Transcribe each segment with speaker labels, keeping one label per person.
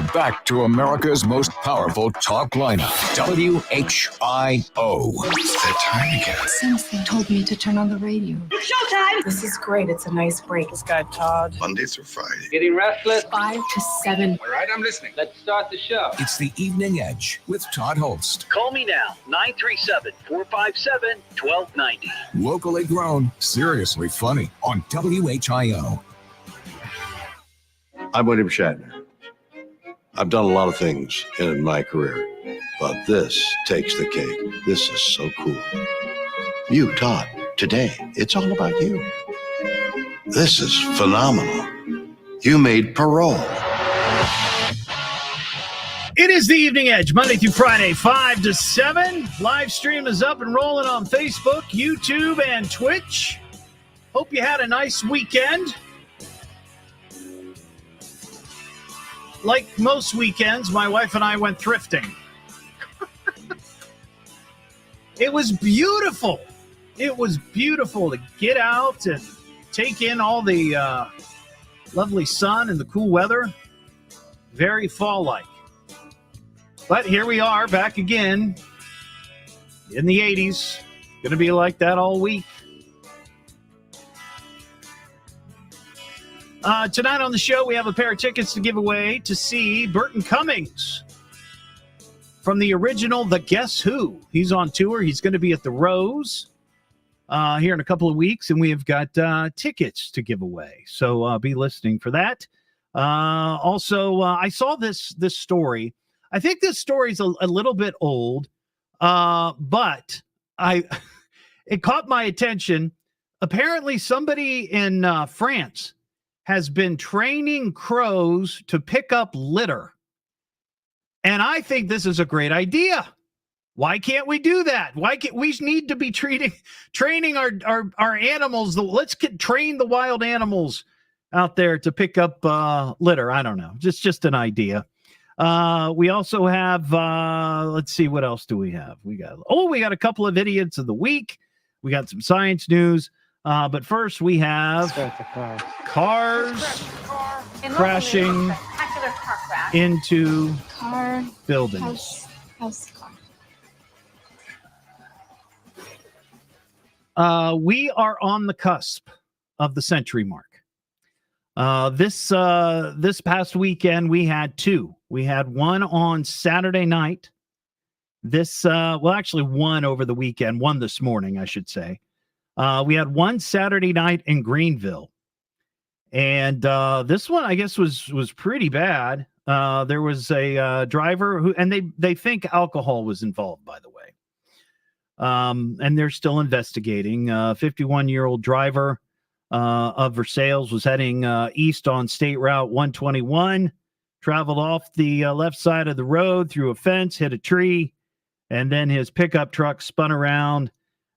Speaker 1: Now back to America's most powerful talk lineup, WHIO.
Speaker 2: It's that time again.
Speaker 3: Something told me to turn on the radio.
Speaker 4: It's showtime!
Speaker 3: This is great. It's a nice break.
Speaker 5: This guy, Todd.
Speaker 2: Monday through Friday.
Speaker 5: Getting restless?
Speaker 3: 5 to 7.
Speaker 2: All right, I'm listening.
Speaker 5: Let's start the show.
Speaker 1: It's the Evening Edge with Todd Hollst.
Speaker 6: Call me now, 937-457-1290.
Speaker 1: Locally grown, seriously funny on WHIO.
Speaker 7: I'm William Shatner. I've done a lot of things in my career, but this takes the cake. This is so cool. You, Todd, today, it's all about you. This is phenomenal. You made parole.
Speaker 8: It is the Evening Edge, Monday through Friday, 5 to 7. Live stream is up and rolling on Facebook, YouTube, and Twitch. Hope you had a nice weekend. Like most weekends, my wife and I went thrifting. It was beautiful. It was beautiful to get out and take in all the lovely sun and the cool weather. Very fall-like. But here we are back again in the 80s. Going to be like that all week. Tonight on the show, we have a pair of tickets to give away to see Burton Cummings from the original The Guess Who. He's on tour. He's going to be at the Rose here in a couple of weeks, and we have got tickets to give away. So be listening for that. Also, I saw this story. I think this story is a little bit old, but it caught my attention. Apparently, somebody in France has been training crows to pick up litter. And I think this is a great idea. Why can't we do that? Why can't we need to be training our animals? Let's train the wild animals out there to pick up litter. I don't know. Just an idea. We also have, let's see, what else do we have? We got a couple of idiots of the week. We got some science news. But first, we have cars crashing into buildings.
Speaker 3: House car.
Speaker 8: We are on the cusp of the century mark. This past weekend, we had two. We had one on Saturday night. Actually one over the weekend, one this morning, I should say. We had one Saturday night in Greenville, and this one, I guess, was pretty bad. There was a driver who, and they think alcohol was involved, by the way, and they're still investigating. 51-year-old driver of Versailles was heading east on State Route 121, traveled off the left side of the road through a fence, hit a tree, and then his pickup truck spun around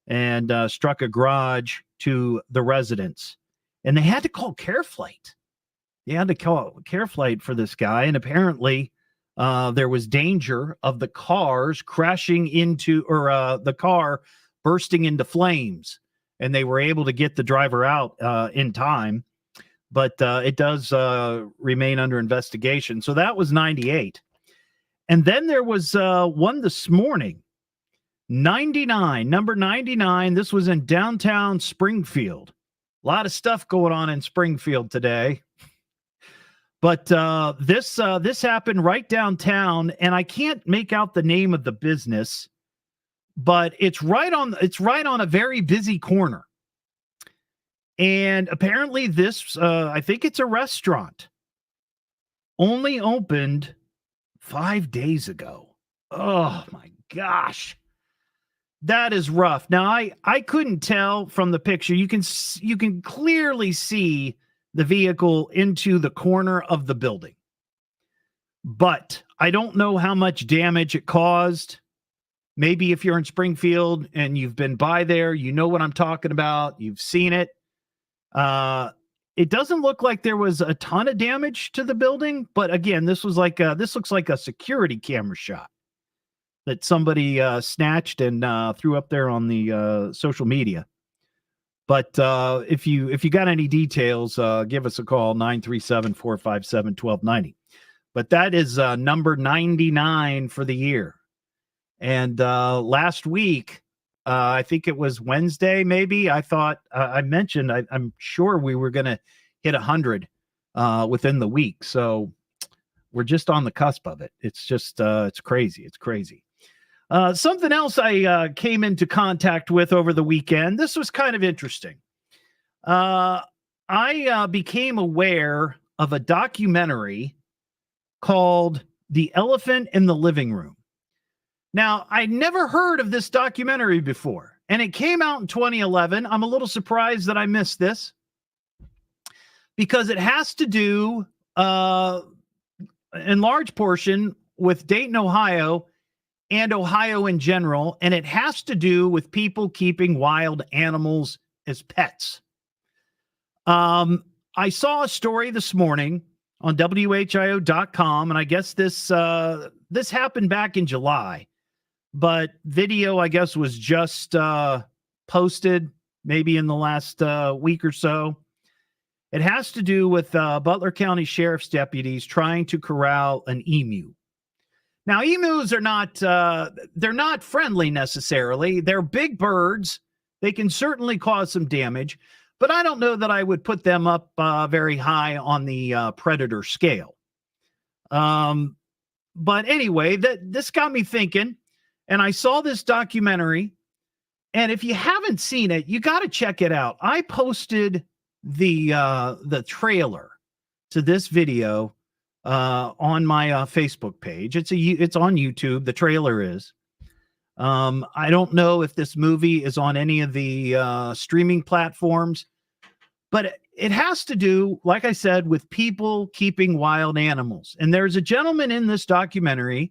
Speaker 8: and struck a garage to the residence. And they had to call CareFlight. They had to call CareFlight for this guy. And apparently there was danger of the cars crashing into, or the car bursting into flames. And they were able to get the driver out in time. But it does remain under investigation. So that was 98. And then there was one this morning. 99, number 99. This was in downtown Springfield. A lot of stuff going on in Springfield today. But this happened right downtown, and I can't make out the name of the business, but it's right on a very busy corner. And apparently this, I think it's a restaurant, only opened 5 days ago. Oh my gosh. That is rough. Now, I couldn't tell from the picture. You can clearly see the vehicle into the corner of the building. But I don't know how much damage it caused. Maybe if you're in Springfield and you've been by there, you know what I'm talking about. You've seen it. It doesn't look like there was a ton of damage to the building. But again, this looks like a security camera shot that somebody snatched and threw up there on the social media. But if you got any details, give us a call, 937-457-1290. but that is number 99 for the year. And last week, I think it was Wednesday, maybe, I thought I mentioned I'm sure we were going to hit 100 within the week. So we're just on the cusp of it. It's just it's crazy. It's crazy. Something else I came into contact with over the weekend. This was kind of interesting. I became aware of a documentary called The Elephant in the Living Room. Now, I'd never heard of this documentary before, and it came out in 2011. I'm a little surprised that I missed this because it has to do, in large portion, with Dayton, Ohio, and Ohio in general, and it has to do with people keeping wild animals as pets. I saw a story this morning on WHIO.com, and I guess this happened back in July, but video, I guess, was just posted maybe in the last week or so. It has to do with Butler County Sheriff's deputies trying to corral an emu. Now, emus are not, they're not friendly necessarily. They're big birds. They can certainly cause some damage, but I don't know that I would put them up very high on the predator scale. But anyway, this got me thinking, and I saw this documentary, and if you haven't seen it, you got to check it out. I posted the trailer to this video on my Facebook page. It's on YouTube. The trailer is. I don't know if this movie is on any of the streaming platforms, but it has to do, like I said, with people keeping wild animals. And there's a gentleman in this documentary.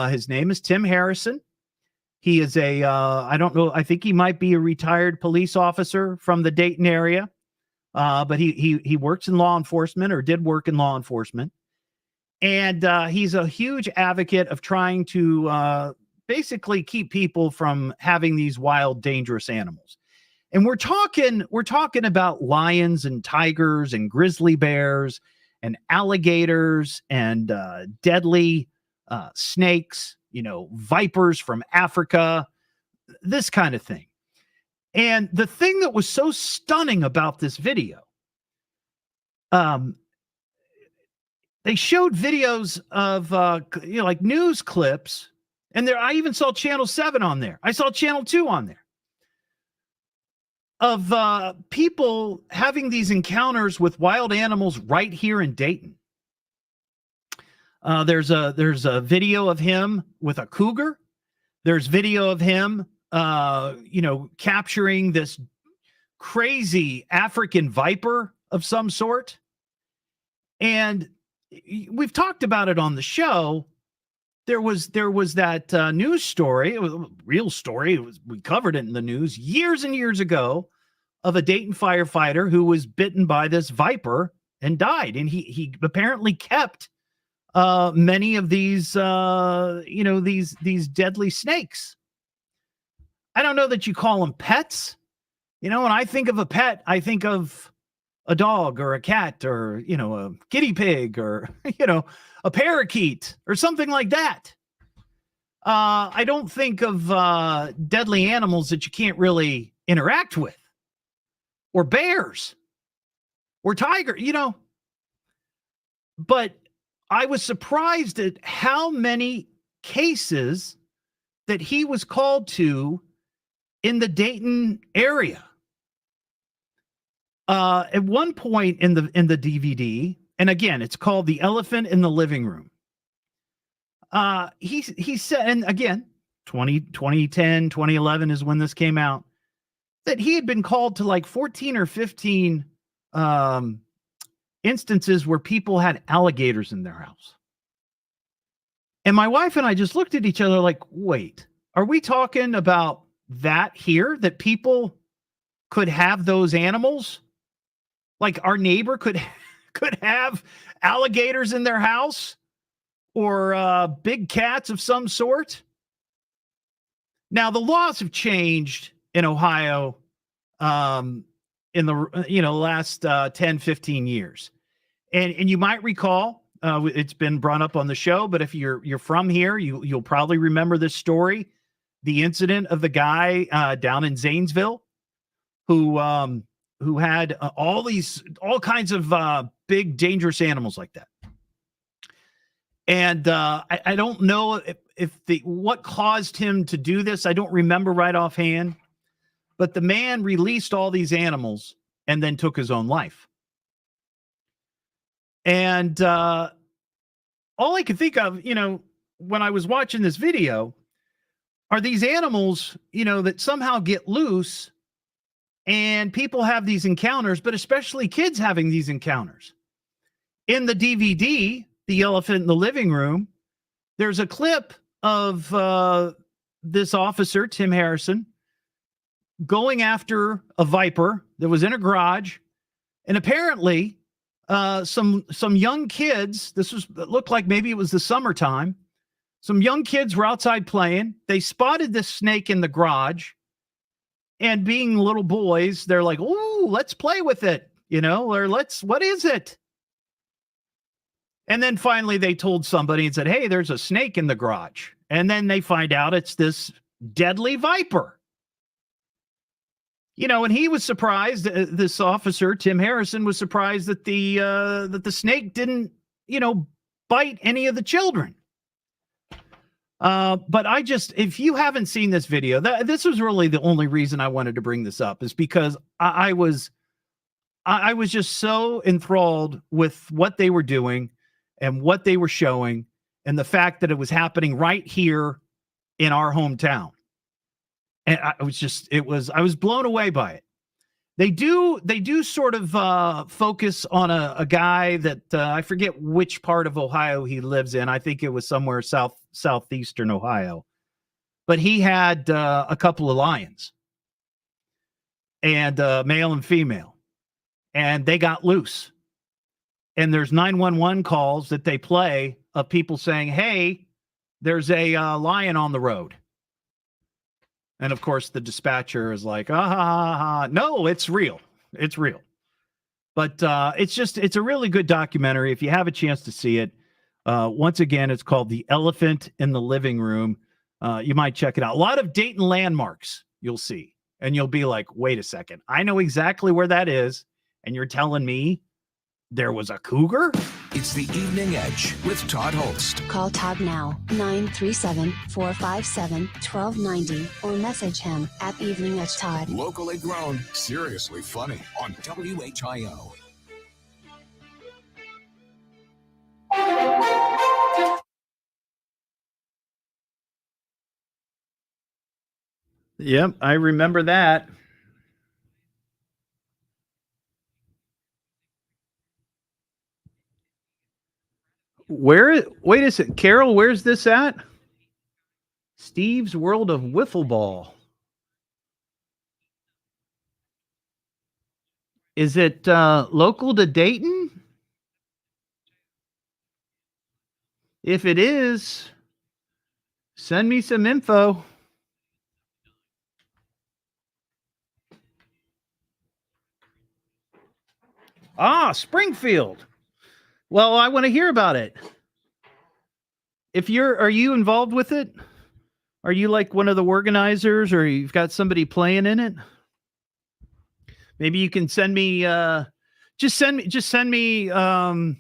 Speaker 8: His name is Tim Harrison. He is I don't know, I think he might be a retired police officer from the Dayton area, but he works in law enforcement, or did work in law enforcement. And he's a huge advocate of trying to basically keep people from having these wild, dangerous animals. And we're talking about lions and tigers and grizzly bears and alligators and deadly snakes, vipers from Africa, this kind of thing. And the thing that was so stunning about this video, they showed videos of, like news clips, and I even saw Channel 7 on there. I saw Channel 2 on there, of people having these encounters with wild animals right here in Dayton. There's a video of him with a cougar. There's video of him, capturing this crazy African viper of some sort. And we've talked about it on the show. There was that news story. It was a real story. We covered it in the news years and years ago, of a Dayton firefighter who was bitten by this viper and died. And he apparently kept many of these, these deadly snakes. I don't know that you call them pets. When I think of a pet, I think of a dog or a cat or, a guinea pig or, a parakeet or something like that. I don't think of deadly animals that you can't really interact with, or bears or tiger, But I was surprised at how many cases that he was called to in the Dayton area. At one point in the DVD, and again, it's called The Elephant in the Living Room. He said, and again, 2010, 2011 is when this came out, that he had been called to like 14 or 15 instances where people had alligators in their house. And my wife and I just looked at each other like, wait, are we talking about that here? That people could have those animals? Like our neighbor could have alligators in their house, or big cats of some sort? Now, the laws have changed in Ohio in the last 10, 15 years. And you might recall It's been brought up on the show, but if you're from here, you'll probably remember this story, the incident of the guy down in Zanesville who had all kinds of big dangerous animals like that. And I don't know if what caused him to do this. I don't remember right offhand, but the man released all these animals and then took his own life. And all I could think of, when I was watching this video, are these animals, that somehow get loose and people have these encounters, but especially kids having these encounters. In the DVD, The Elephant in the Living Room, there's a clip of this officer, Tim Harrison, going after a viper that was in a garage. And apparently some young kids, it looked like maybe it was the summertime. Some young kids were outside playing. They spotted this snake in the garage. And being little boys, they're like, "Ooh, let's play with it," or what is it? And then finally they told somebody and said, "Hey, there's a snake in the garage." And then they find out it's this deadly viper. And he was surprised, this officer, Tim Harrison, was surprised that the snake didn't, bite any of the children. But if you haven't seen this video, this was really the only reason I wanted to bring this up, is because I was just so enthralled with what they were doing and what they were showing, and the fact that it was happening right here in our hometown. And I was blown away by it. They do sort of focus on a guy that I forget which part of Ohio he lives in. I think it was somewhere southeastern Ohio, but he had a couple of lions, and male and female, and they got loose. And there's 911 calls that they play of people saying, "Hey, there's a lion on the road." And of course, the dispatcher is like, "No, it's real. It's real." But it's a really good documentary. If you have a chance to see it, once again, it's called The Elephant in the Living Room. You might check it out. A lot of Dayton landmarks you'll see, and you'll be like, "Wait a second. I know exactly where that is. And you're telling me there was a cougar?"
Speaker 1: It's the Evening Edge with Todd Hollst.
Speaker 4: Call Todd now, 937-457-1290, or message him at Evening Edge Todd.
Speaker 1: Locally grown, seriously funny on WHIO.
Speaker 8: Yep, I remember that. Wait a second, Carol, where's this at? Steve's World of Wiffle Ball. Is it local to Dayton? If it is, send me some info. Springfield. Well, I want to hear about it. Are you involved with it? Are you like one of the organizers, or you've got somebody playing in it? Maybe you can send me send me an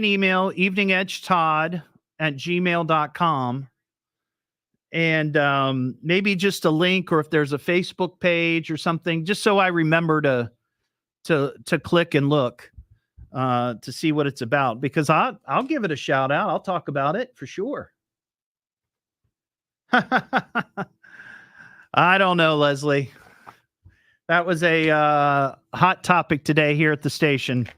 Speaker 8: email, eveningedgetodd@gmail.com, and maybe just a link, or if there's a Facebook page or something, just so I remember to click and look to see what it's about, because I'll give it a shout out. I'll talk about it for sure. I don't know, Leslie. That was a hot topic today here at the station.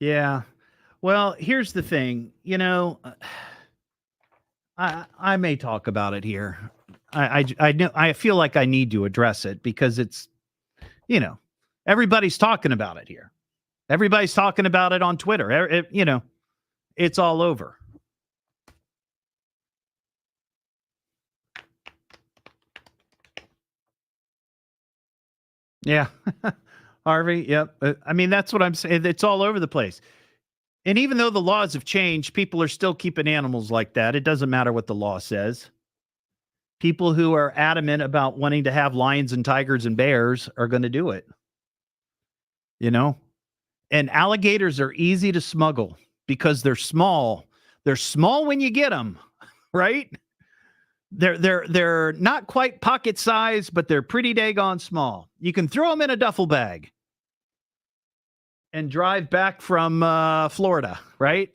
Speaker 8: Yeah. Well, here's the thing. I may talk about it here. I know I feel like I need to address it because it's, everybody's talking about it here. Everybody's talking about it on Twitter. It's all over. Yeah. Harvey. Yep. I mean, that's what I'm saying. It's all over the place. And even though the laws have changed, people are still keeping animals like that. It doesn't matter what the law says. People who are adamant about wanting to have lions and tigers and bears are going to do it. And alligators are easy to smuggle because they're small. They're small when you get them, right? They're not quite pocket size, but they're pretty daggone small. You can throw them in a duffel bag and drive back from Florida, right?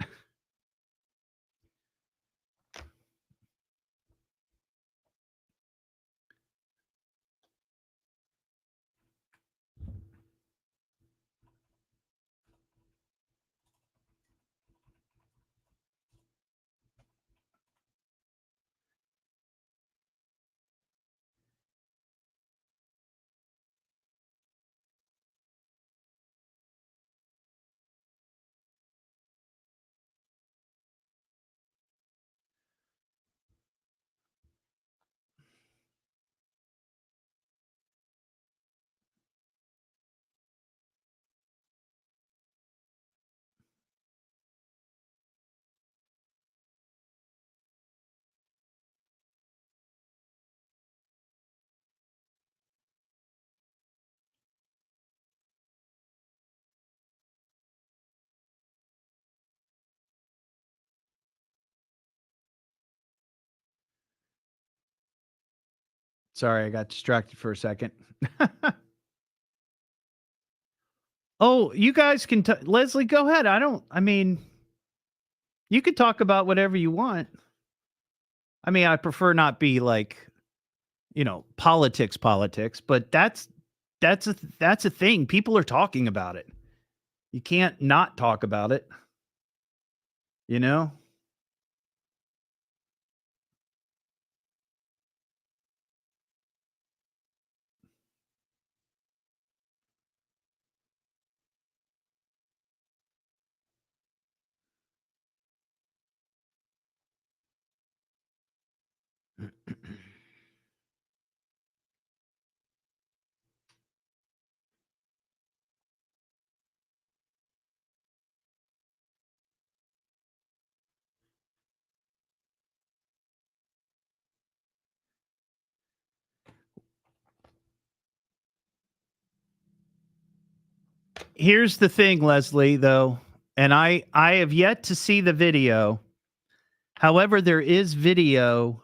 Speaker 8: Sorry, I got distracted for a second. Oh, you guys can, Leslie, go ahead. You could talk about whatever you want. I prefer not be like, politics, but that's a thing. People are talking about it. You can't not talk about it. Here's the thing, Leslie, though, and I have yet to see the video. However, there is video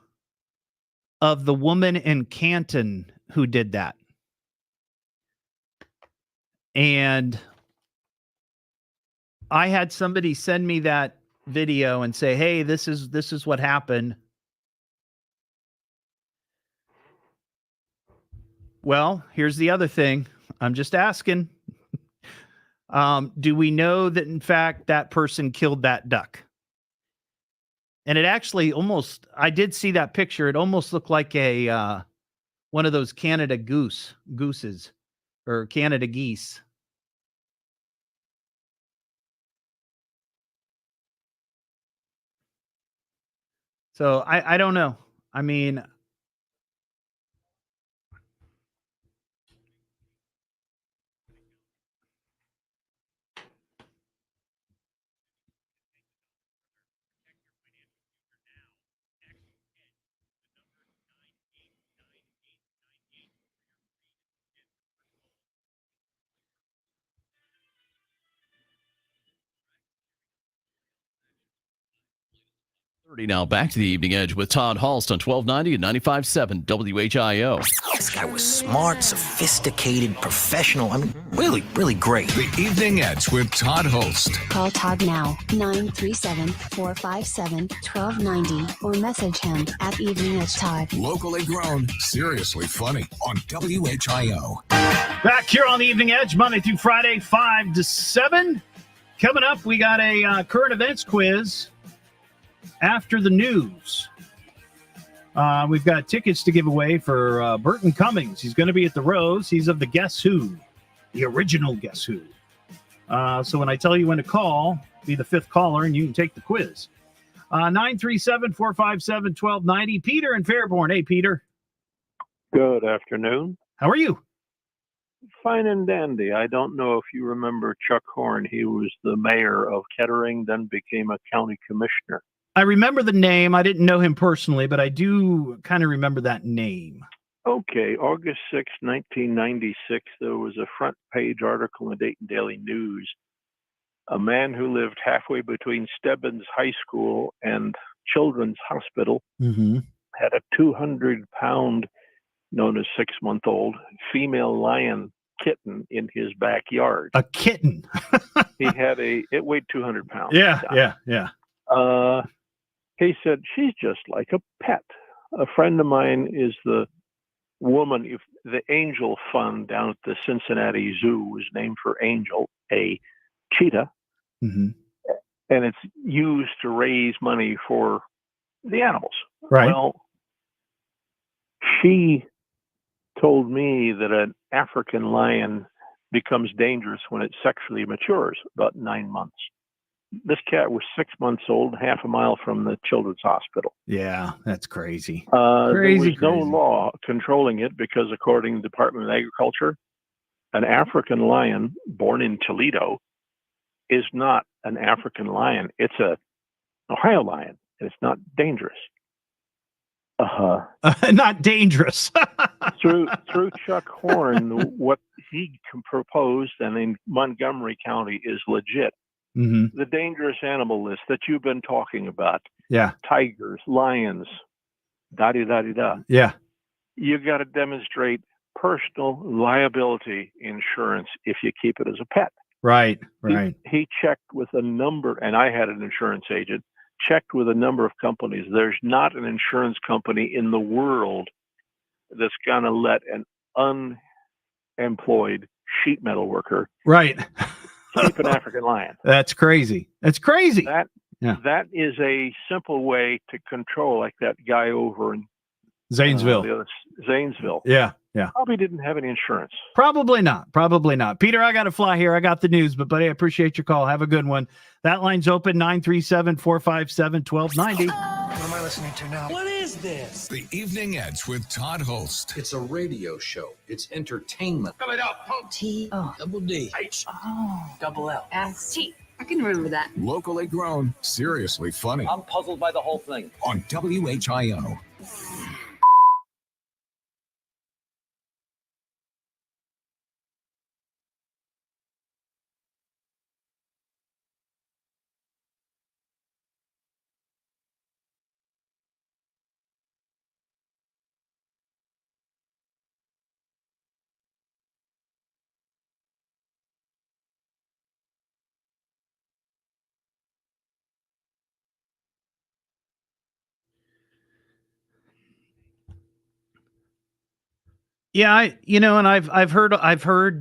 Speaker 8: of the woman in Canton who did that. And I had somebody send me that video and say, "Hey, this is what happened." Well, here's the other thing. I'm just asking. Do we know that, in fact, that person killed that duck? And it actually I did see that picture. It almost looked like a one of those Canada gooses or Canada geese. So I don't know.
Speaker 6: Now back to the Evening Edge with Todd Hollst on 1290 and 95.7 WHIO.
Speaker 9: This guy was smart, sophisticated, professional. Really, really great.
Speaker 1: The Evening Edge with Todd Hollst.
Speaker 4: Call Todd now, 937-457-1290, or message him at Evening Edge Todd.
Speaker 1: Locally grown, seriously funny on WHIO.
Speaker 8: Back here on the Evening Edge, Monday through Friday, 5 to 7. Coming up, we got a current events quiz after the news. We've got tickets to give away for Burton Cummings. He's going to be at the Rose. He's of the Guess Who, the original Guess Who. So when I tell you when to call, be the fifth caller, and you can take the quiz. 937-457-1290. Peter in Fairborn. Hey, Peter.
Speaker 10: Good afternoon.
Speaker 8: How are you?
Speaker 10: Fine and dandy. I don't know if you remember Chuck Horn. He was the mayor of Kettering, then became a county commissioner.
Speaker 8: I remember the name. I didn't know him personally, but I do kind of remember that name.
Speaker 10: Okay, August 6, 1996, there was a front page article in the Dayton Daily News. A man who lived halfway between Stebbins High School and Children's Hospital had a 200-pound, known as 6-month-old, female lion kitten in his backyard.
Speaker 8: A kitten?
Speaker 10: It weighed 200 pounds.
Speaker 8: Yeah.
Speaker 10: He said, she's just like a pet. A friend of mine is the woman, if the Angel Fund down at the Cincinnati Zoo was named for Angel, a cheetah, and it's used to raise money for the animals.
Speaker 8: Right.
Speaker 10: Well, she told me that an African lion becomes dangerous when it sexually matures, about 9 months. This cat was 6 months old, half a mile from the Children's Hospital.
Speaker 8: Yeah, that's crazy.
Speaker 10: There was no law controlling it because, according to the Department of Agriculture, an African lion born in Toledo is not an African lion. It's an Ohio lion, and it's not dangerous.
Speaker 8: Not dangerous.
Speaker 10: through Chuck Horn, what he proposed, and in Montgomery County, is legit. The dangerous animal list that you've been talking about.
Speaker 8: Yeah.
Speaker 10: Tigers, lions, da-di-da-di-da.
Speaker 8: Yeah.
Speaker 10: You got to demonstrate personal liability insurance if you keep it as a pet.
Speaker 8: Right.
Speaker 10: He checked with a number, and I had an insurance agent, checked with a number of companies. There's not an insurance company in the world that's going to let an unemployed sheet metal worker keep an African lion.
Speaker 8: That's crazy.
Speaker 10: That is a simple way to control, like that guy over in
Speaker 8: Zanesville.
Speaker 10: Zanesville.
Speaker 8: Yeah.
Speaker 10: Probably didn't have any insurance.
Speaker 8: Probably not. Peter, I got to fly here. I got the news, but buddy, I appreciate your call. Have a good one. That line's open, 937-457-1290.
Speaker 9: What am I listening to now?
Speaker 1: What is this? The Evening Edge with Todd Hollst.
Speaker 11: It's a radio show. It's entertainment.
Speaker 3: Spell it out.
Speaker 11: Double D.
Speaker 3: H.
Speaker 11: Double L.
Speaker 3: S-T. I can remember that.
Speaker 1: Locally grown, seriously funny.
Speaker 5: I'm puzzled by the whole thing.
Speaker 1: On WHIO.
Speaker 8: Yeah, I've heard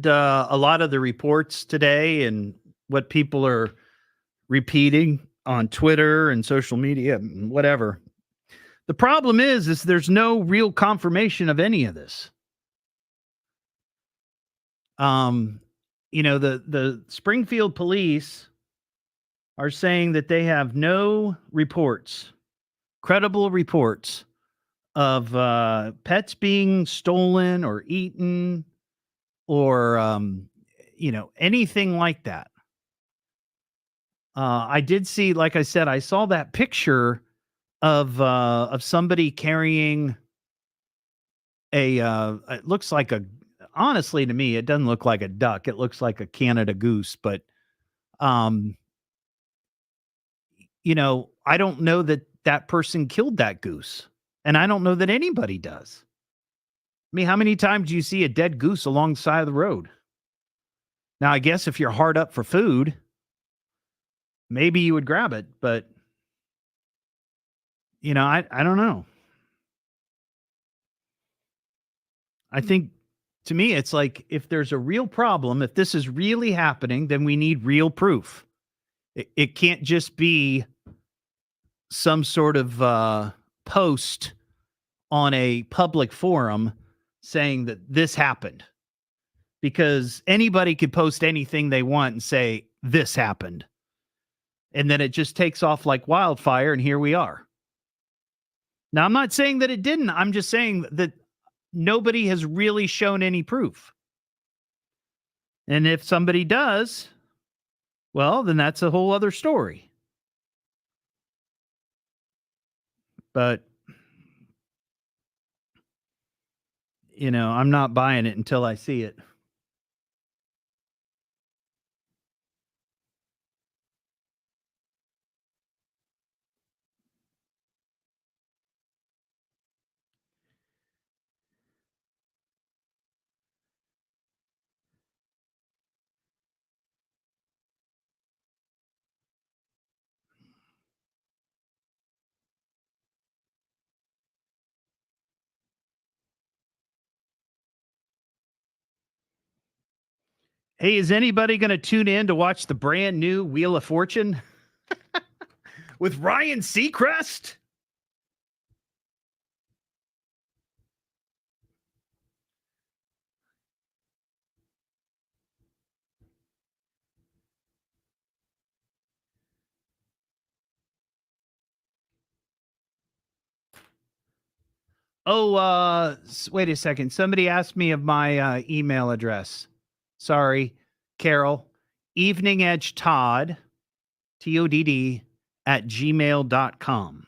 Speaker 8: a lot of the reports today and what people are repeating on Twitter and social media and whatever. The problem is there's no real confirmation of any of this. The Springfield police are saying that they have no credible reports of pets being stolen or eaten or anything like that. I did see, like I said, I saw that picture of somebody carrying it looks like honestly to me, it doesn't look like a duck. It looks like a Canada goose, but I don't know that person killed that goose. And I don't know that anybody does. I mean, how many times do you see a dead goose along the side of the road? Now, I guess if you're hard up for food, maybe you would grab it, but I don't know. I think to me, it's like if there's a real problem, if this is really happening, then we need real proof. It can't just be some sort of post on a public forum saying that this happened, because anybody could post anything they want and say this happened. And then it just takes off like wildfire, and here we are. Now, I'm not saying that it didn't. I'm just saying that nobody has really shown any proof. And if somebody does, well, then that's a whole other story. But, I'm not buying it until I see it. Hey, is anybody going to tune in to watch the brand new Wheel of Fortune with Ryan Seacrest? Oh, wait a second. Somebody asked me of my email address. Sorry, Carol. EveningEdgeTodd, TODD, @gmail.com.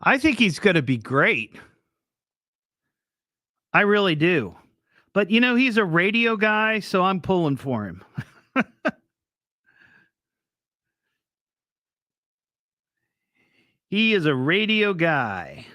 Speaker 8: I think he's going to be great. I really do. But, he's a radio guy, so I'm pulling for him. He is a radio guy.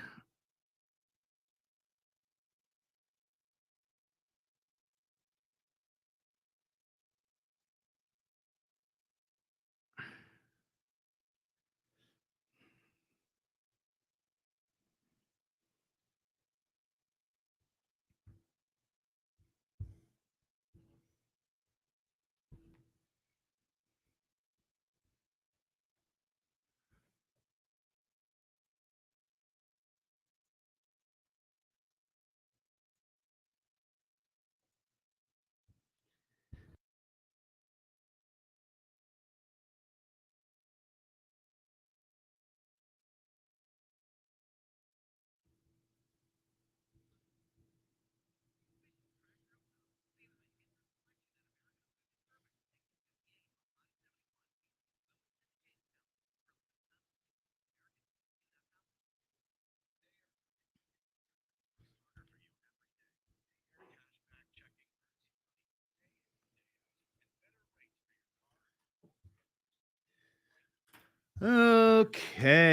Speaker 8: Okay.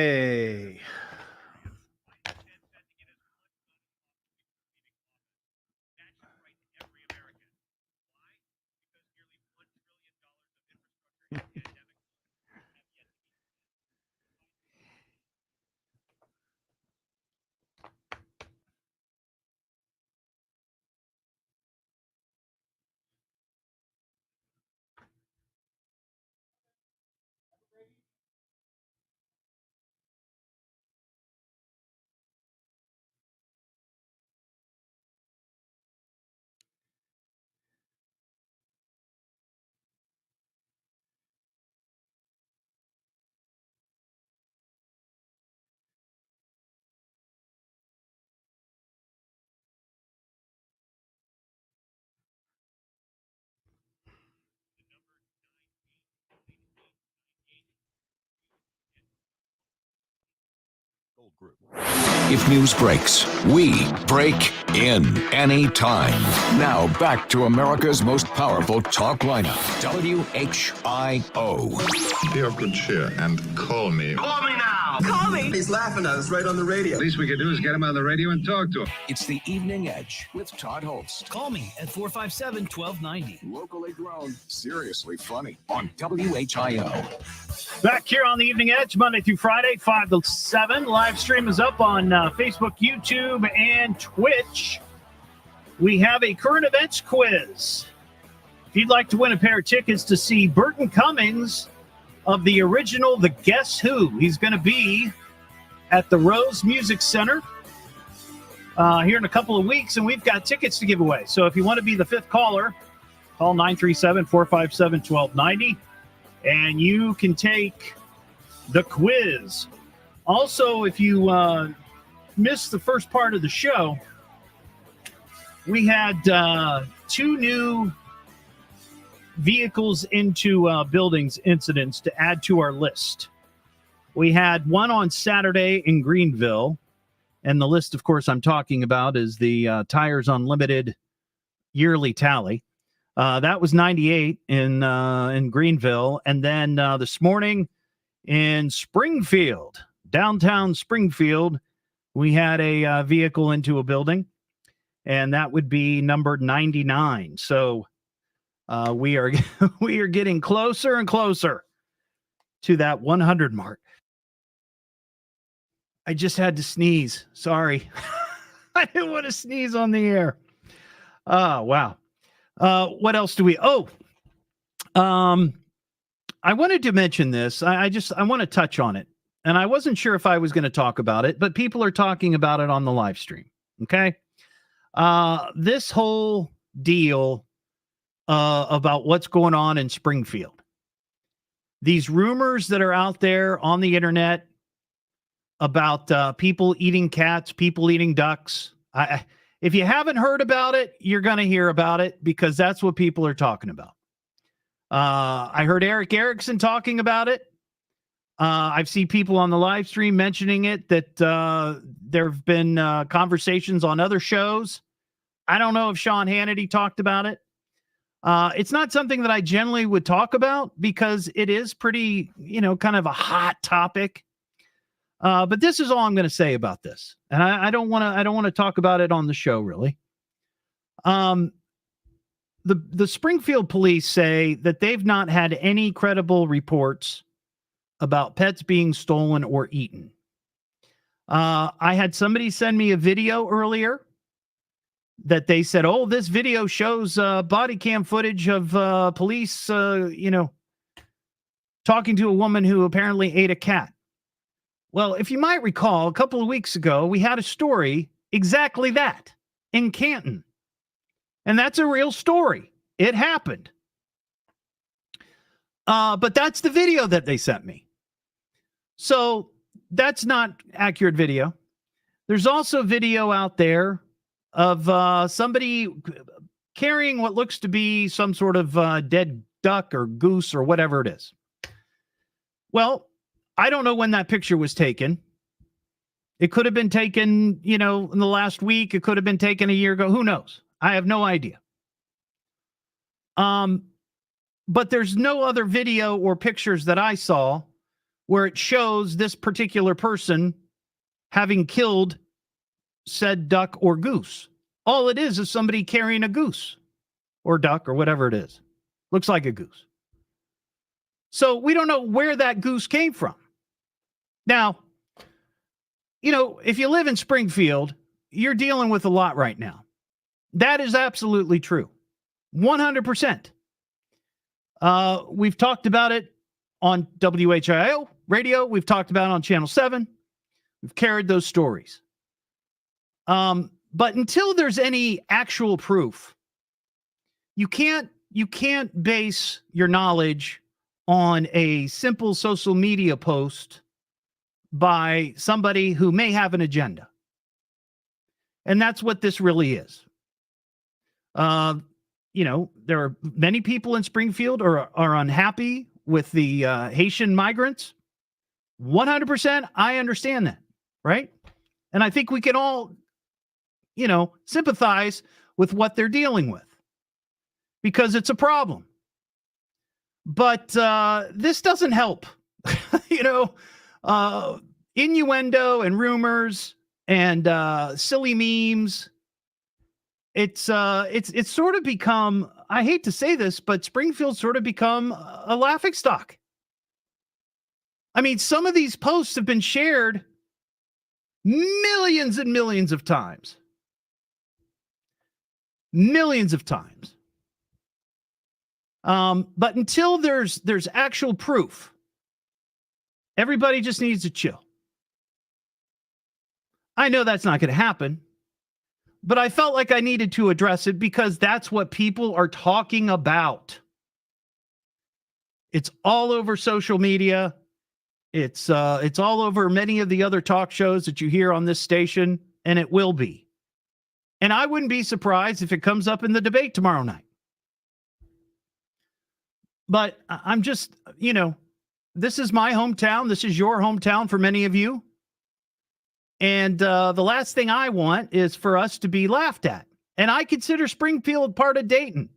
Speaker 12: Group.
Speaker 1: If news breaks, we break in anytime. Now back to America's most powerful talk lineup, WHIO.
Speaker 2: Be of good cheer and call me.
Speaker 11: Call me now!
Speaker 12: Call me! He's laughing at us right on the radio.
Speaker 2: Least we can do is get him on the radio and talk to him.
Speaker 1: It's the Evening Edge with Todd Hollst.
Speaker 12: Call me at 457-1290.
Speaker 1: Locally grown, seriously funny on WHIO.
Speaker 8: Back here on the Evening Edge, Monday through Friday, 5 to 7. Live stream is up on Facebook, YouTube, and Twitch. We have a current events quiz. If you'd like to win a pair of tickets to see Burton Cummings of the original The Guess Who, he's going to be at the Rose Music Center here in a couple of weeks, and we've got tickets to give away. So if you want to be the fifth caller, call 937-457-1290. And you can take the quiz. Also, if you missed the first part of the show, we had two new vehicles into buildings incidents to add to our list. We had one on Saturday in Greenville, and the list, of course, I'm talking about is the Tires Unlimited yearly tally. That was 98 in Greenville. And then this morning in Springfield, downtown Springfield, we had a vehicle into a building, and that would be number 99. So we are getting closer and closer to that 100 mark. I just had to sneeze. Sorry. I didn't want to sneeze on the air. Oh, wow. What else do we? I wanted to mention this. I want to touch on it. And I wasn't sure if I was going to talk about it, but people are talking about it on the live stream. Okay. This whole deal about what's going on in Springfield. These rumors that are out there on the internet about people eating cats, people eating ducks. If you haven't heard about it, you're going to hear about it because that's what people are talking about. I heard Eric Erickson talking about it. I've seen people on the live stream mentioning it, that there have been conversations on other shows. I don't know if Sean Hannity talked about it. It's not something that I generally would talk about because it is pretty, kind of a hot topic. But this is all I'm going to say about this. And I don't want to talk about it on the show, really. The Springfield police say that they've not had any credible reports about pets being stolen or eaten. I had somebody send me a video earlier that they said, oh, this video shows body cam footage of police, talking to a woman who apparently ate a cat. Well, if you might recall, a couple of weeks ago, we had a story exactly that in Canton. And that's a real story. It happened. But that's the video that they sent me. So that's not accurate video. There's also video out there of somebody carrying what looks to be some sort of dead duck or goose or whatever it is. Well, I don't know when that picture was taken. It could have been taken, in the last week. It could have been taken a year ago. Who knows? I have no idea. But there's no other video or pictures that I saw where it shows this particular person having killed said duck or goose. All it is somebody carrying a goose or duck or whatever it is. Looks like a goose. So we don't know where that goose came from. Now, if you live in Springfield, you're dealing with a lot right now. That is absolutely true. 100%. We've talked about it on WHIO radio. We've talked about it on Channel 7. We've carried those stories. But until there's any actual proof, you can't base your knowledge on a simple social media post by somebody who may have an agenda. And that's what this really is. There are many people in Springfield are unhappy with the Haitian migrants. 100%, I understand that, right? And I think we can all, sympathize with what they're dealing with because it's a problem. But this doesn't help. Innuendo and rumors and silly memes. It's sort of become, I hate to say this, but Springfield's sort of become a laughingstock. I mean, some of these posts have been shared millions and millions of times. Millions of times. But until there's actual proof, everybody just needs to chill. I know that's not going to happen, but I felt like I needed to address it because that's what people are talking about. It's all over social media. It's all over many of the other talk shows that you hear on this station, and it will be. And I wouldn't be surprised if it comes up in the debate tomorrow night. But I'm just, this is my hometown. This is your hometown for many of you. And the last thing I want is for us to be laughed at. And I consider Springfield part of Dayton.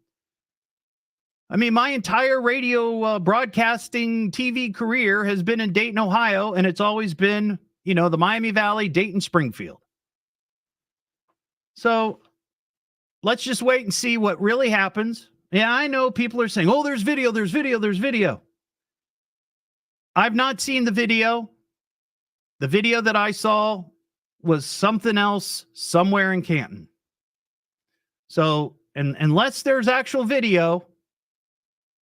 Speaker 8: I mean, my entire radio broadcasting TV career has been in Dayton, Ohio, and it's always been, the Miami Valley, Dayton, Springfield. So let's just wait and see what really happens. Yeah, I know people are saying, oh, there's video. I've not seen the video. The video that I saw was something else somewhere in Canton. So, and unless there's actual video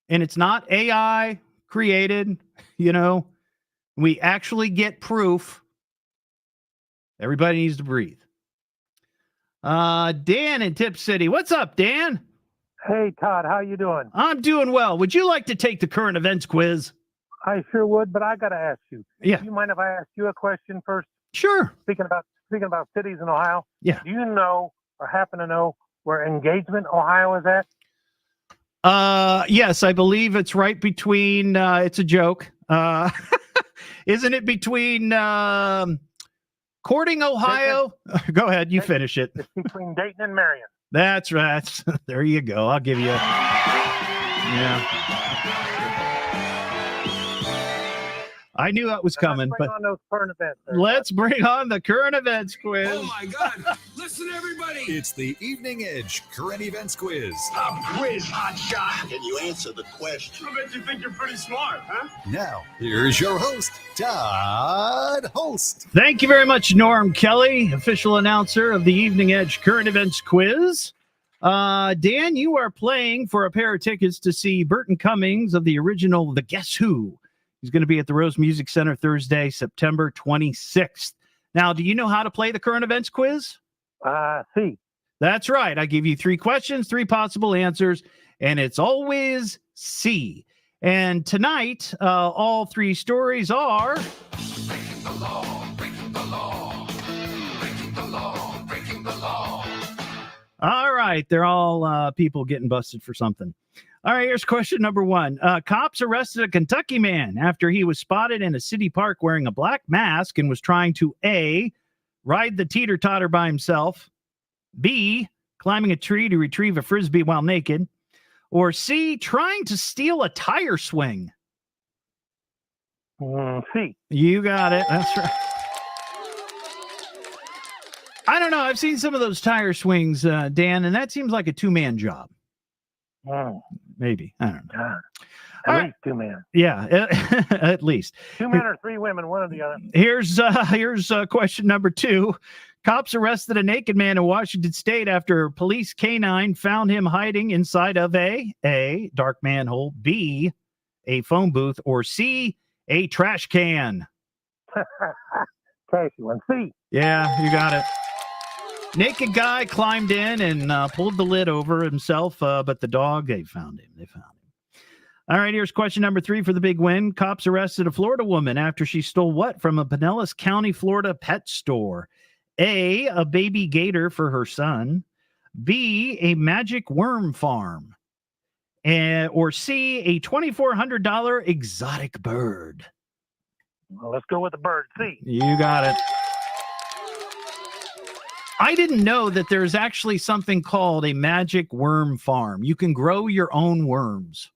Speaker 8: and it's not AI created, we actually get proof, everybody needs to breathe. Dan in Tip City. What's up, Dan?
Speaker 13: Hey, Todd, how you doing?
Speaker 8: I'm doing well. Would you like to take the current events quiz?
Speaker 13: I sure would, but I got to ask you.
Speaker 8: Yeah.
Speaker 13: Do you mind if I ask you a question first?
Speaker 8: Sure.
Speaker 13: Speaking about cities in Ohio.
Speaker 8: Yeah.
Speaker 13: Do you know or happen to know where Engagement, Ohio is at?
Speaker 8: Yes, I believe it's right between, it's a joke. Isn't it between Courting, Ohio? Go ahead, you finish it.
Speaker 13: It's between Dayton and Marion.
Speaker 8: That's right. There you go. I'll give you. Yeah. I knew that was coming, but
Speaker 13: on those current events
Speaker 8: let's bring on the current events quiz.
Speaker 12: Oh my God! Listen, everybody! It's the Evening Edge Current Events Quiz.
Speaker 14: A quiz, hotshot.
Speaker 7: Can you answer the question?
Speaker 14: I bet you think you're pretty smart, huh?
Speaker 12: Now, here's your host, Todd Hollst.
Speaker 8: Thank you very much, Norm Kelly, official announcer of the Evening Edge Current Events Quiz. Dan, you are playing for a pair of tickets to see Burton Cummings of the original The Guess Who. He's going to be at the Rose Music Center Thursday, September 26th. Now, do you know how to play the current events quiz?
Speaker 13: C.
Speaker 8: That's right. I give you 3 questions, 3 possible answers, and it's always C. And tonight, all 3 stories are... Breaking the law, breaking the law, breaking the law, breaking the law. All right. They're all people getting busted for something. All right, here's question number 1. Cops arrested a Kentucky man after he was spotted in a city park wearing a black mask and was trying to A, ride the teeter-totter by himself, B, climbing a tree to retrieve a Frisbee while naked, or C, trying to steal a tire swing.
Speaker 13: C.
Speaker 8: You got it. That's right. I don't know. I've seen some of those tire swings, Dan, and that seems like a 2-man job. Maybe. I don't know.
Speaker 13: At least 2 men.
Speaker 8: Yeah, at least.
Speaker 13: 2 men or 3 women, one or the other.
Speaker 8: Here's question number 2. Cops arrested a naked man in Washington State after police canine found him hiding inside of A, dark manhole, B, a phone booth, or C, a trash can.
Speaker 13: Trashy one. C.
Speaker 8: Yeah, you got it. Naked guy climbed in and pulled the lid over himself, but the dog, they found him. All right, here's question number 3 for the big win. Cops arrested a Florida woman after she stole what from a Pinellas County, Florida pet store? A baby gator for her son. B, a magic worm farm. Or C, a $2,400 exotic bird.
Speaker 13: Well, let's go with the bird. C.
Speaker 8: You got it. I didn't know that there's actually something called a magic worm farm. You can grow your own worms.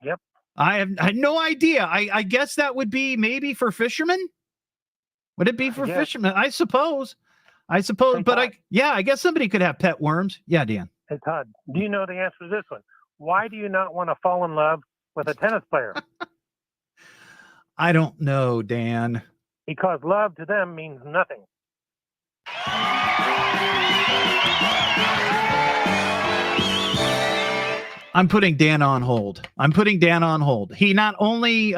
Speaker 13: Yep.
Speaker 8: I had no idea. I guess that would be maybe for fishermen. Would it be for fishermen? I suppose. Hey, but
Speaker 13: Todd.
Speaker 8: I guess somebody could have pet worms. Yeah, Dan.
Speaker 13: Hey, Todd, do you know the answer to this one? Why do you not want to fall in love with a tennis player?
Speaker 8: I don't know, Dan.
Speaker 13: Because love to them means nothing.
Speaker 8: I'm putting Dan on hold. He not only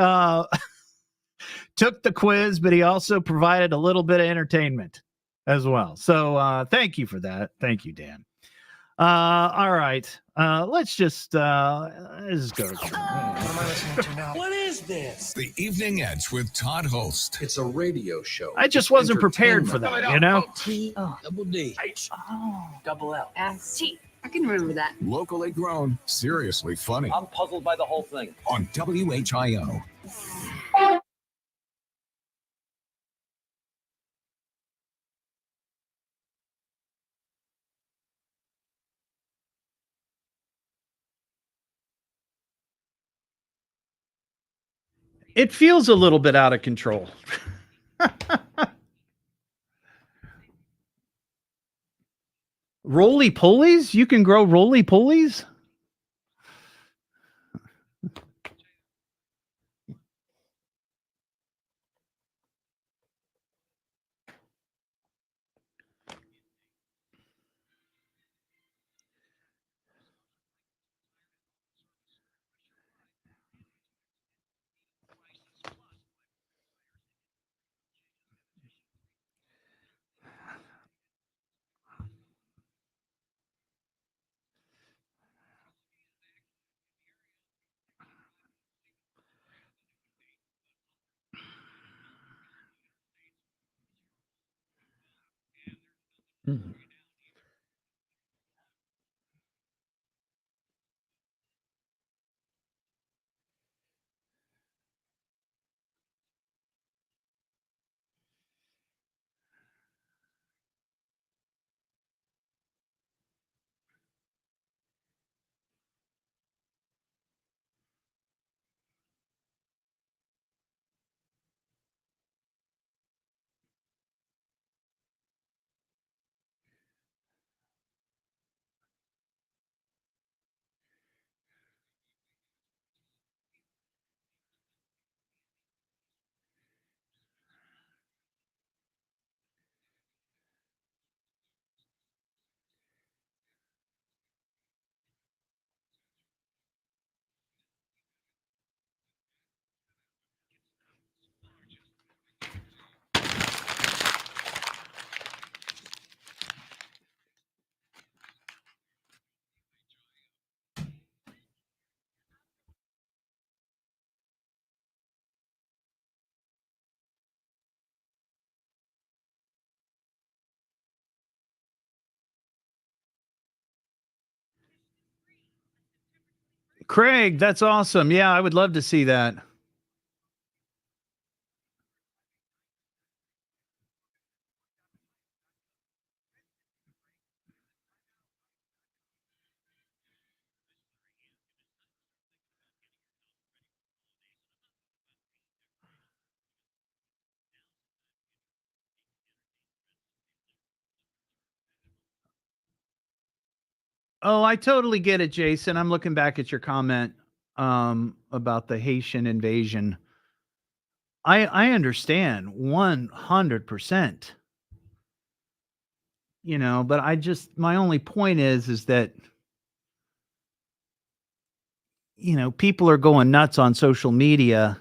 Speaker 8: took the quiz, but he also provided a little bit of entertainment as well. So thank you for that. Thank you, Dan. All right. Let's just go.
Speaker 11: What am I listening to now? What is this?
Speaker 12: The Evening Edge with Todd Hollst.
Speaker 11: It's a radio show.
Speaker 8: I just wasn't prepared for that, you know?
Speaker 11: Double D. Double L.
Speaker 3: S-T. I can remember that.
Speaker 1: Locally grown, seriously funny.
Speaker 5: I'm puzzled by the whole thing.
Speaker 1: On WHIO.
Speaker 8: It feels a little bit out of control. Roly-polies? You can grow roly-polies? Mm-hmm. Craig, that's awesome. Yeah, I would love to see that. Oh, I totally get it, Jason. I'm looking back at your comment about the Haitian invasion. I understand 100%. You know, but my only point is that, you know, people are going nuts on social media,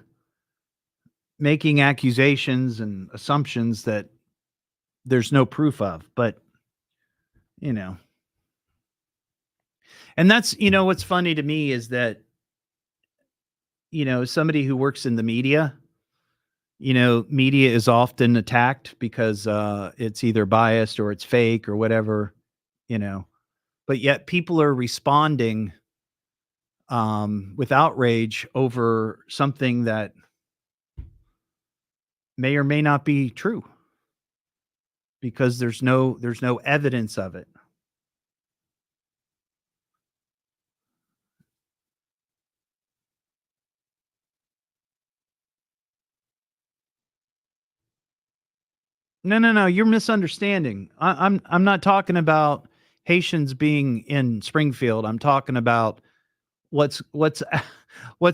Speaker 8: making accusations and assumptions that there's no proof of, but, you know. And that's, you know, what's funny to me is that, you know, somebody who works in the media, you know, media is often attacked because it's either biased or it's fake or whatever, you know, but yet people are responding with outrage over something that may or may not be true. because there's no evidence of it. No. You're misunderstanding. I'm not talking about Haitians being in Springfield. I'm talking about what's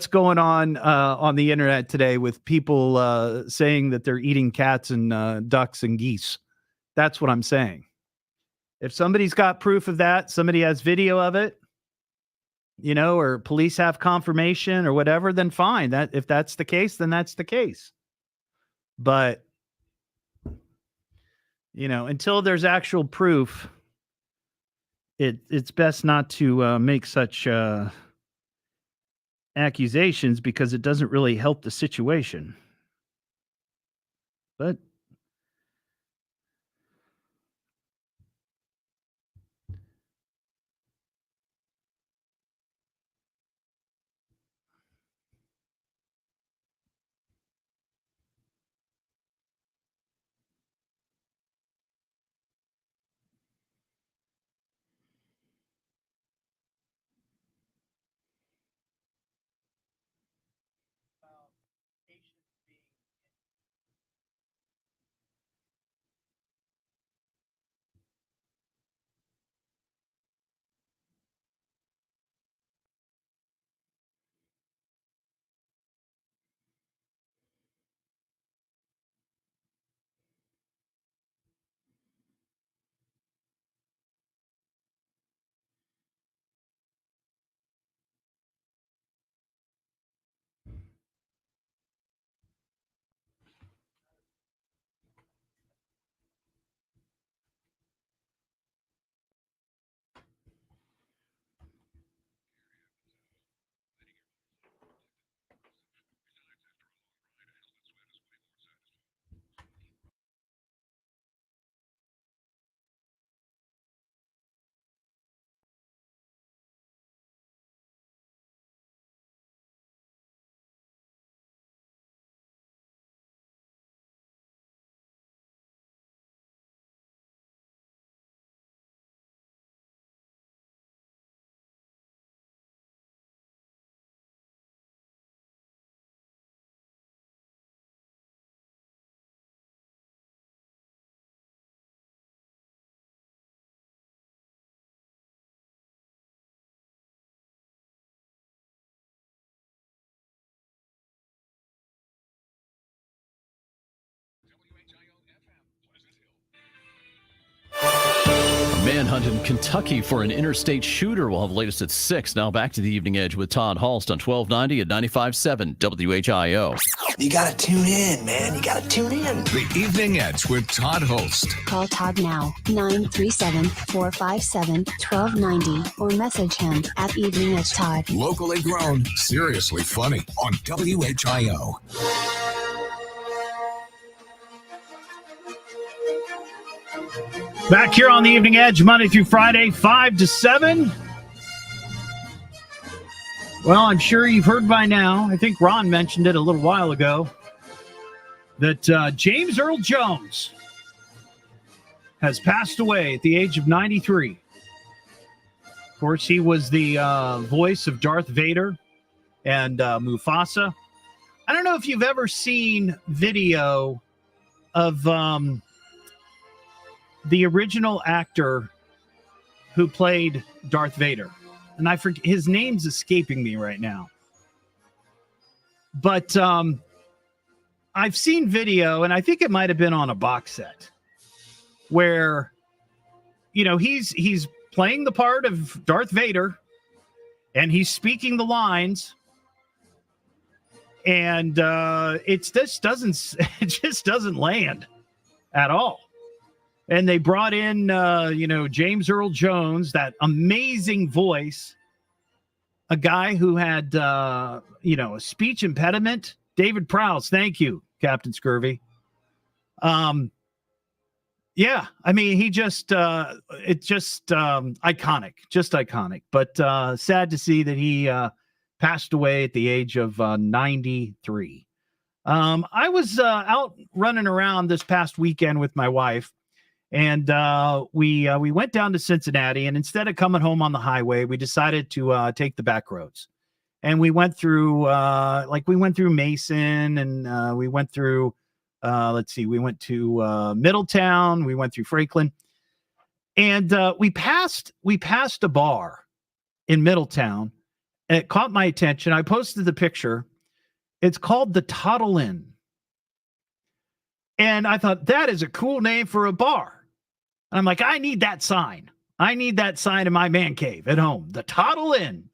Speaker 8: going on the internet today with people saying that they're eating cats and ducks and geese. That's what I'm saying. If somebody's got proof of that, somebody has video of it, or police have confirmation or whatever, then fine. That if that's the case, then that's the case. But until there's actual proof, it's best not to make such accusations because it doesn't really help the situation. But
Speaker 6: Manhunt in Kentucky for an interstate shooter. We'll have the latest at 6. Now back to the Evening Edge with Todd Hollst on 1290 at 95.7 WHIO.
Speaker 9: You gotta tune in, man. You gotta tune in.
Speaker 1: The Evening Edge with Todd Hollst.
Speaker 4: Call Todd now, 937-457-1290, or message him at Evening Edge Todd.
Speaker 1: Locally grown, seriously funny on WHIO.
Speaker 8: Back here on the Evening Edge, Monday through Friday, 5 to 7. Well, I'm sure you've heard by now, I think Ron mentioned it a little while ago, that James Earl Jones has passed away at the age of 93. Of course, he was the voice of Darth Vader and Mufasa. I don't know if you've ever seen video of the original actor who played Darth Vader. And I forget, his name's escaping me right now. But I've seen video, and I think it might have been on a box set, where, he's playing the part of Darth Vader, and he's speaking the lines, and it just doesn't land at all. And they brought in, James Earl Jones, that amazing voice, a guy who had, a speech impediment. David Prowse, thank you, Captain Scurvy. Yeah, I mean, he just, it's just iconic, but sad to see that he passed away at the age of 93. I was out running around this past weekend with my wife, And we went down to Cincinnati, and instead of coming home on the highway, we decided to take the back roads. And we went through Mason, and we went through we went to Middletown, we went through Franklin, and we passed a bar in Middletown. It caught my attention. I posted the picture. It's called the Toddle Inn. And I thought, that is a cool name for a bar. And I'm like, I need that sign. I need that sign in my man cave at home, the Toddle Inn.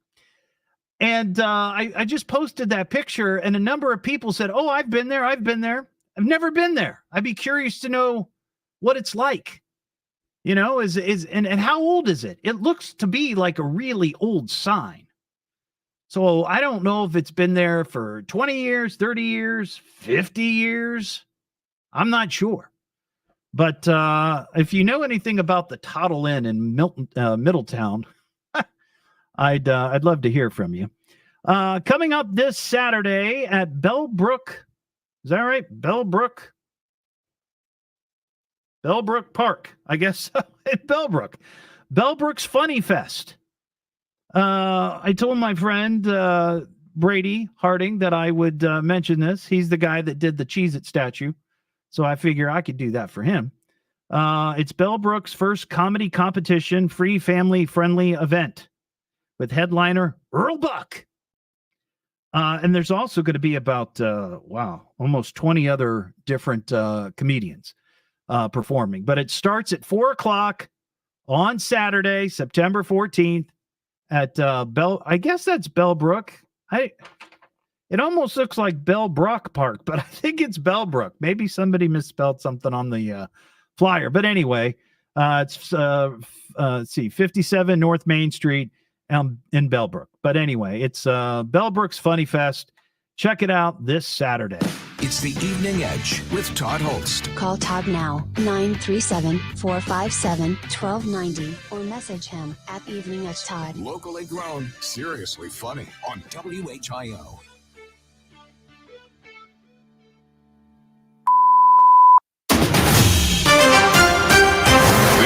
Speaker 8: And I just posted that picture, and a number of people said, oh, I've been there. I've never been there. I'd be curious to know what it's like. And how old is it? It looks to be like a really old sign. So I don't know if it's been there for 20 years, 30 years, 50 years. I'm not sure. But if you know anything about the Toddle Inn in Middletown, I'd love to hear from you. Coming up this Saturday at Bellbrook, is that right? Bellbrook Park, I guess, at Bellbrook. Bellbrook's Funny Fest. I told my friend Brady Harding that I would mention this. He's the guy that did the Cheez-It statue. So I figure I could do that for him. It's Bellbrook's first comedy competition, free family-friendly event with headliner Earl Buck. And there's also going to be about, almost 20 other different comedians performing. But it starts at 4 o'clock on Saturday, September 14th at I guess that's Bellbrook. It almost looks like Bellbrook Park, but I think it's Bellbrook. Maybe somebody misspelled something on the flyer. But anyway, it's 57 North Main Street in Bellbrook. But anyway, it's Bellbrook's Funny Fest. Check it out this Saturday.
Speaker 1: It's the Evening Edge with Todd Hollst.
Speaker 4: Call Todd now, 937-457-1290, or message him at Evening Edge Todd.
Speaker 1: Locally grown, seriously funny on WHIO.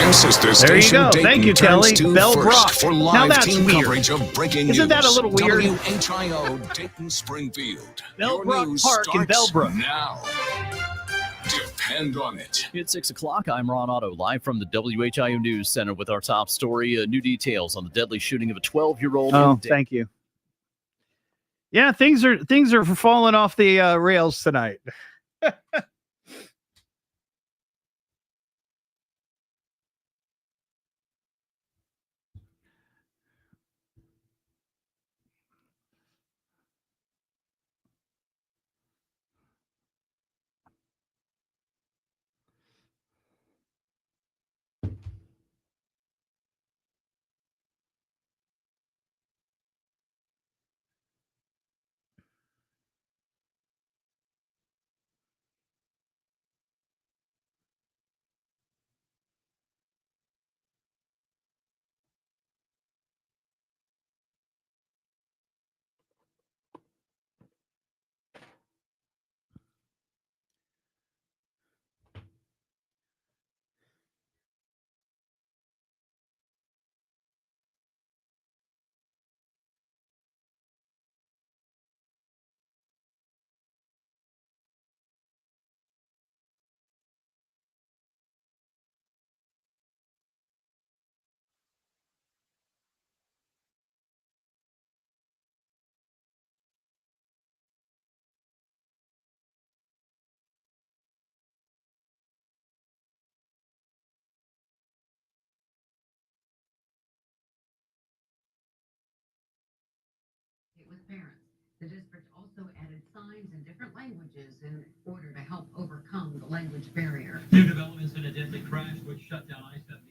Speaker 1: This is the
Speaker 8: There you
Speaker 1: station
Speaker 8: go.
Speaker 1: Dayton
Speaker 8: Thank you,
Speaker 1: turns
Speaker 8: Kelly.
Speaker 1: to
Speaker 8: Bellbrook.
Speaker 1: first for
Speaker 8: Now
Speaker 1: live
Speaker 8: that's
Speaker 1: team
Speaker 8: weird.
Speaker 1: coverage of breaking
Speaker 8: Isn't
Speaker 1: news.
Speaker 8: that a little weird?
Speaker 1: WHIO Dayton Springfield. Your
Speaker 8: Bellbrook
Speaker 1: news
Speaker 8: Park in
Speaker 1: starts
Speaker 8: Bellbrook.
Speaker 1: now. Depend on it.
Speaker 6: It's 6 o'clock. I'm Ron Otto, live from the WHIO News Center with our top story. New details on the deadly shooting of a 12-year-old.
Speaker 15: Oh, thank you. Yeah, things are falling off the rails tonight.
Speaker 16: With parents. The district also added signs in different languages in order to help overcome the language barrier.
Speaker 17: New developments in a deadly crash which shut down I-75.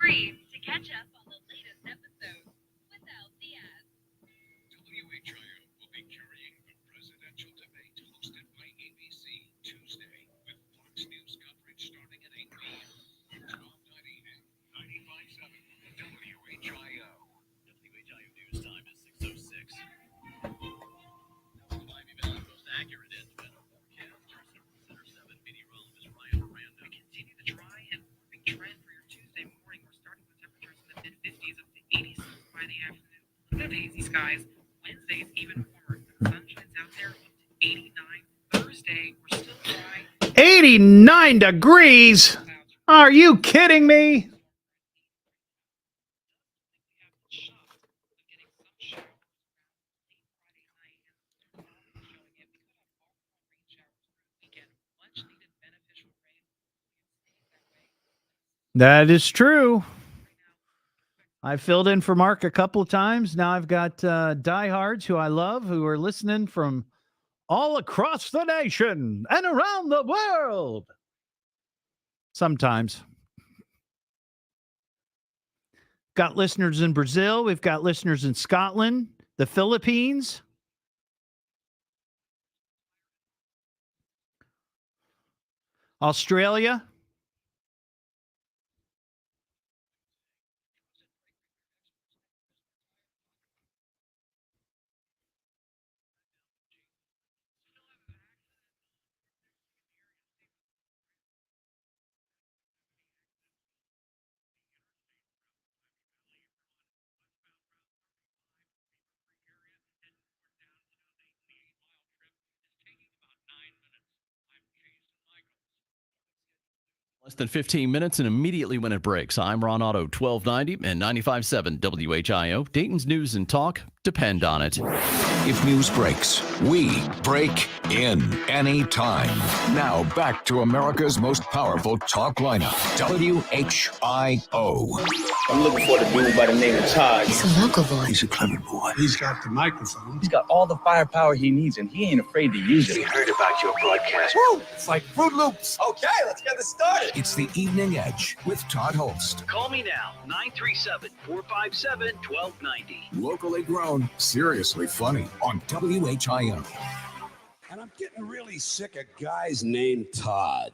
Speaker 18: Free to catch up on the latest episodes without the ads. WHIO will be carrying the presidential debate hosted by ABC Tuesday with Fox News coverage starting at 8 p.m. 1290 and 95.7 WHIO. WHIO news time is 6:06. Miami Valley's most accurate weather forecast. Center 7 meteorologist Ryan Miranda. We continue the dry and warming trend for your Tuesday morning. We're starting with temperatures in the mid-50s up to 80s by the afternoon. Look at hazy skies. Wednesday's even warmer. The sun shines out there up to 89. Thursday, we're still dry.
Speaker 15: 89 degrees? Are you kidding me? That is true. I filled in for Mark a couple of times. Now I've got diehards who I love who are listening from all across the nation and around the world. Sometimes. Got listeners in Brazil. We've got listeners in Scotland, the Philippines. Australia.
Speaker 6: Less than 15 minutes, and immediately when it breaks, I'm Ron Otto, 1290 and 95.7 WHIO. Dayton's news and talk depend on it.
Speaker 1: If news breaks, we break in anytime. Now back to America's most powerful talk lineup, WHIO.
Speaker 19: I'm looking for the dude by the name of Todd.
Speaker 4: He's a local boy.
Speaker 19: He's a clever boy.
Speaker 14: He's got the microphone.
Speaker 19: He's got all the firepower he needs, and he ain't afraid to use it.
Speaker 7: We heard about your broadcast.
Speaker 14: Woo! It's like Fruit Loops.
Speaker 19: Okay, let's get this started.
Speaker 1: It's the Evening Edge with Todd Hollst.
Speaker 20: Call me now, 937-457-1290.
Speaker 1: Locally grown, seriously funny on WHIO.
Speaker 21: And I'm getting really sick of guys named Todd.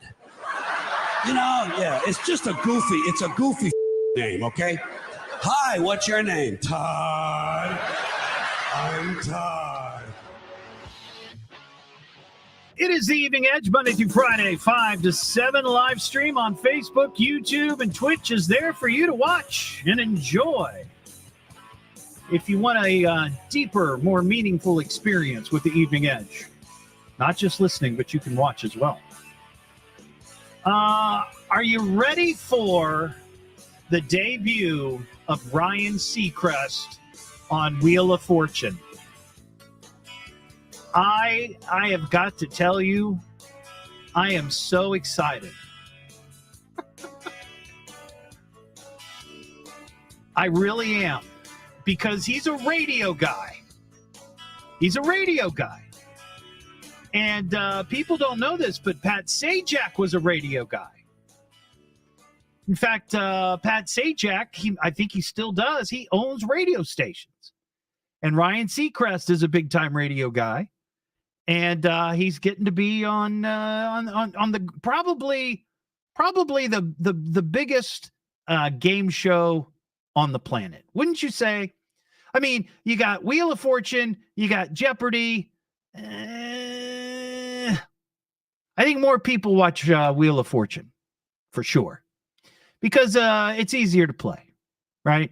Speaker 21: You know, yeah, it's just a goofy name, okay? Hi, what's your name? Todd. I'm Todd.
Speaker 15: It is the Evening Edge, Monday through Friday, 5 to 7. Live stream on Facebook, YouTube, and Twitch is there for you to watch and enjoy. If you want a deeper, more meaningful experience with the Evening Edge, not just listening, but you can watch as well. Are you ready for the debut of Ryan Seacrest on Wheel of Fortune? I have got to tell you, I am so excited. I really am, because he's a radio guy. He's a radio guy. And people don't know this, but Pat Sajak was a radio guy. In fact, Pat Sajak, I think he still does. He owns radio stations. And Ryan Seacrest is a big-time radio guy. And he's getting to be on the probably the biggest game show on the planet. Wouldn't you say? I mean, you got Wheel of Fortune, you got Jeopardy. I think more people watch Wheel of Fortune for sure, because it's easier to play, right?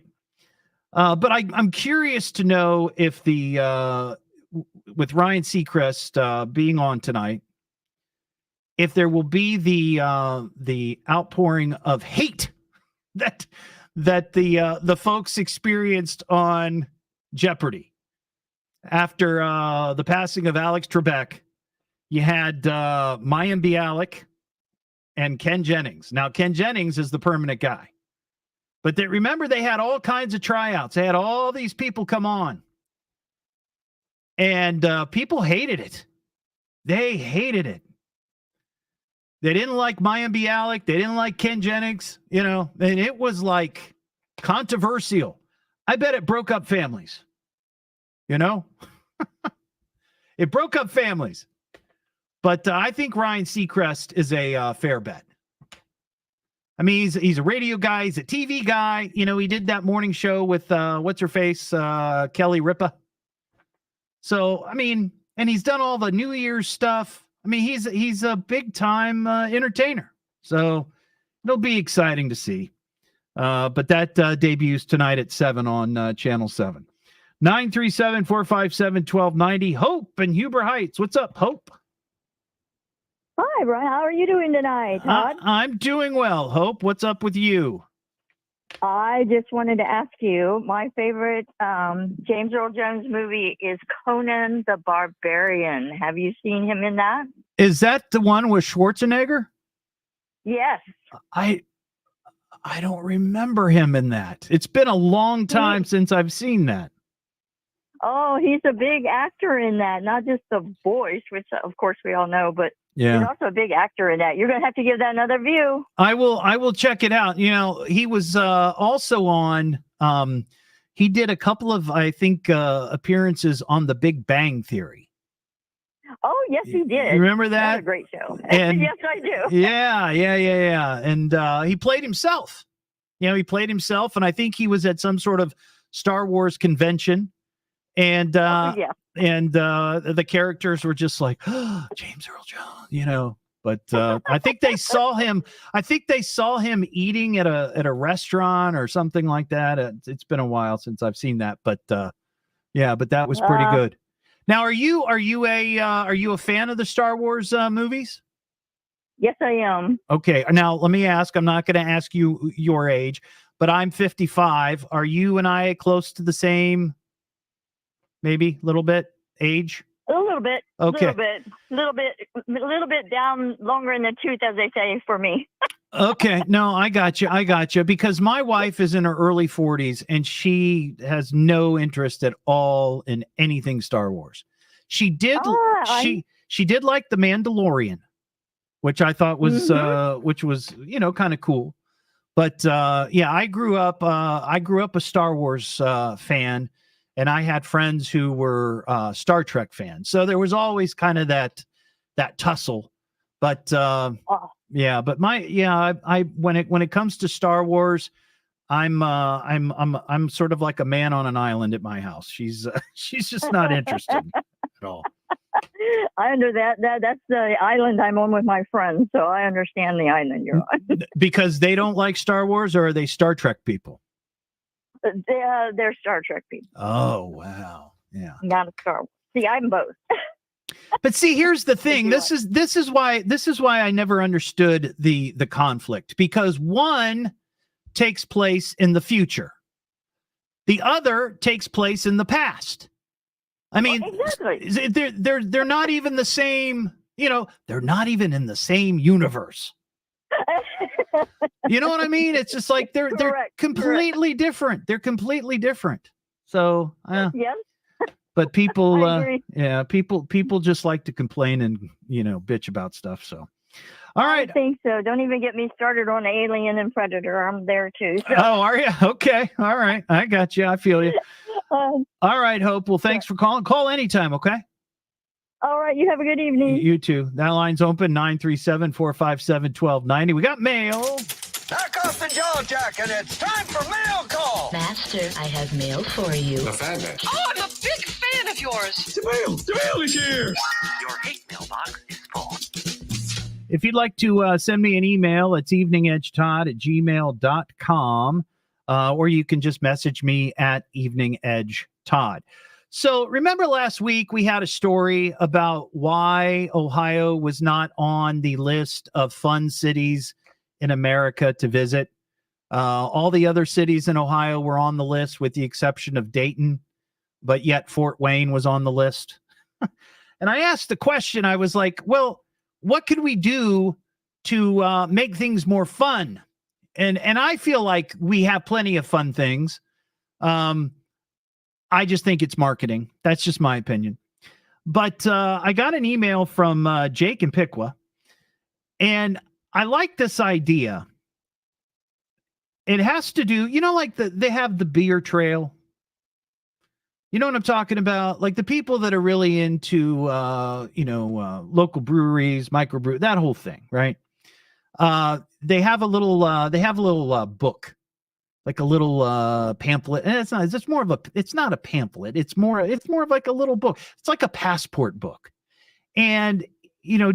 Speaker 8: But I'm curious to know if with Ryan Seacrest being on tonight, if there will be the outpouring of hate that the folks experienced on Jeopardy after the passing of Alex Trebek. You had Mayim Bialik and Ken Jennings. Now, Ken Jennings is the permanent guy. But remember, they had all kinds of tryouts. They had all these people come on. And people hated it. They hated it. They didn't like Mayim Bialik. They didn't like Ken Jennings, and it was like controversial. I bet it broke up families, It broke up families. But I think Ryan Seacrest is a fair bet. I mean, he's a radio guy. He's a TV guy. He did that morning show with what's-her-face, Kelly Ripa. So, I mean, and he's done all the New Year's stuff. I mean, he's a big-time entertainer. So it'll be exciting to see. But that debuts tonight at 7 on Channel 7. 937-457-1290. Hope in Huber Heights. What's up, Hope?
Speaker 20: Hi, Brian. How are you doing tonight, Todd?
Speaker 8: I'm doing well, Hope. What's up with you?
Speaker 20: I just wanted to ask you, my favorite James Earl Jones movie is Conan the Barbarian. Have you seen him in that?
Speaker 8: Is that the one with Schwarzenegger?
Speaker 20: Yes.
Speaker 8: I don't remember him in that. It's been a long time since I've seen that.
Speaker 20: Oh, he's a big actor in that, not just the voice, which of course we all know, but
Speaker 8: yeah,
Speaker 20: he's also a big actor in that. You're going to have to give that another view.
Speaker 8: I will check it out. He was also on, he did a couple of, I think, appearances on The Big Bang Theory.
Speaker 20: Oh, yes, he did.
Speaker 8: You remember that?
Speaker 20: That's a great show.
Speaker 8: And,
Speaker 20: yes, I do.
Speaker 8: Yeah. And he played himself. He played himself, and I think he was at some sort of Star Wars convention. And and the characters were just like, oh, James Earl Jones, But I think they saw him. I think they saw him eating at a restaurant or something like that. It's been a while since I've seen that, but but that was pretty good. Now, are you a fan of the Star Wars movies?
Speaker 20: Yes, I am.
Speaker 8: Okay. Now, let me ask. I'm not going to ask you your age, but I'm 55. Are you and I close to the same? Maybe a little bit age.
Speaker 20: A little bit.
Speaker 8: Okay.
Speaker 20: A little bit down, longer in the tooth, as they say, for me.
Speaker 8: Okay. No, I got you. Because my wife is in her early 40s and she has no interest at all in anything Star Wars. She did. She did like The Mandalorian, which I thought was, which was, kind of cool. But I grew up a Star Wars fan. And I had friends who were Star Trek fans, so there was always kind of that tussle. But I when it comes to Star Wars, I'm sort of like a man on an island at my house. She's just not interested at all.
Speaker 20: I understand that's the island I'm on with my friends, so I understand the island you're on.
Speaker 8: Because they don't like Star Wars, or are they Star Trek people?
Speaker 20: They're Star Trek people.
Speaker 8: Oh, wow. Yeah.
Speaker 20: Not a Star Wars. See, I'm both.
Speaker 8: But see, here's the thing. This is why I never understood the conflict, because one takes place in the future. The other takes place in the past. I mean, exactly. They're not even the same, they're not even in the same universe. You know what I mean? It's just like they're completely different. They're completely different. So,
Speaker 20: yes.
Speaker 8: But people, people just like to complain and bitch about stuff. So, all right.
Speaker 20: I think so. Don't even get me started on Alien and Predator. I'm there too. So.
Speaker 8: Oh, are you? Okay. All right. I got you. I feel you. All right, Hope. Well, thanks for calling. Call anytime. Okay.
Speaker 20: All right. You have a good evening.
Speaker 8: You too. That line's open, 937-457-1290. We got mail.
Speaker 11: Knock off the jaw jack, and it's time for mail call.
Speaker 22: Master, I have mail for you.
Speaker 11: The fan man.
Speaker 22: Oh, I'm a big fan of yours.
Speaker 11: The mail is here. Your hate mailbox is full.
Speaker 8: If you'd like to send me an email, it's eveningedgetodd@gmail.com. or you can just message me at Evening Edge Todd. So remember last week we had a story about why Ohio was not on the list of fun cities in America to visit. All the other cities in Ohio were on the list with the exception of Dayton, but yet Fort Wayne was on the list. And I asked the question, I was like, well, what could we do to make things more fun? And I feel like we have plenty of fun things. I just think it's marketing. That's just my opinion. But I got an email from Jake in Piqua, and I like this idea. It has to do, like they have the beer trail. You know what I'm talking about? Like the people that are really into, local breweries, microbrew, that whole thing, right? They have a little book, like a little pamphlet. And it's not a pamphlet. It's more of like a little book. It's like a passport book. And,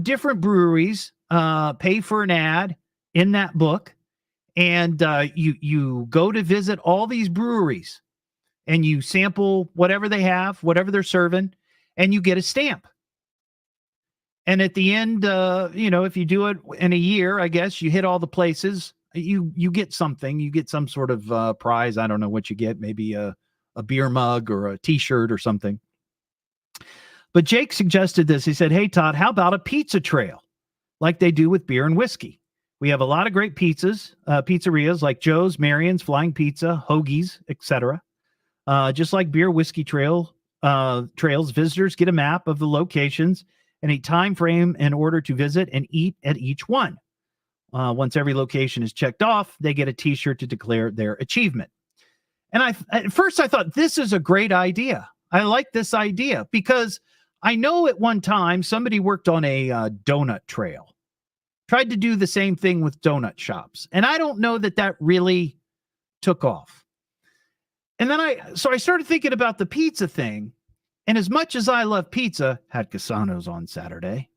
Speaker 8: different breweries pay for an ad in that book. And you go to visit all these breweries and you sample whatever they have, whatever they're serving, and you get a stamp. And at the end, if you do it in a year, I guess you hit all the places, you get something, you get some sort of prize. I don't know what you get, maybe a beer mug or a t-shirt or something. But Jake suggested this. He said, hey, Todd, how about a pizza trail like they do with beer and whiskey? We have a lot of great pizzerias like Joe's, Marion's, Flying Pizza, Hoagie's, etc. Just like beer whiskey trails, visitors get a map of the locations and a time frame in order to visit and eat at each one. Once every location is checked off, they get a t-shirt to declare their achievement. And at first I thought this is a great idea. I like this idea because I know at one time somebody worked on a donut trail, tried to do the same thing with donut shops. And I don't know that really took off. And then I started thinking about the pizza thing. And as much as I love pizza, had Cassano's on Saturday.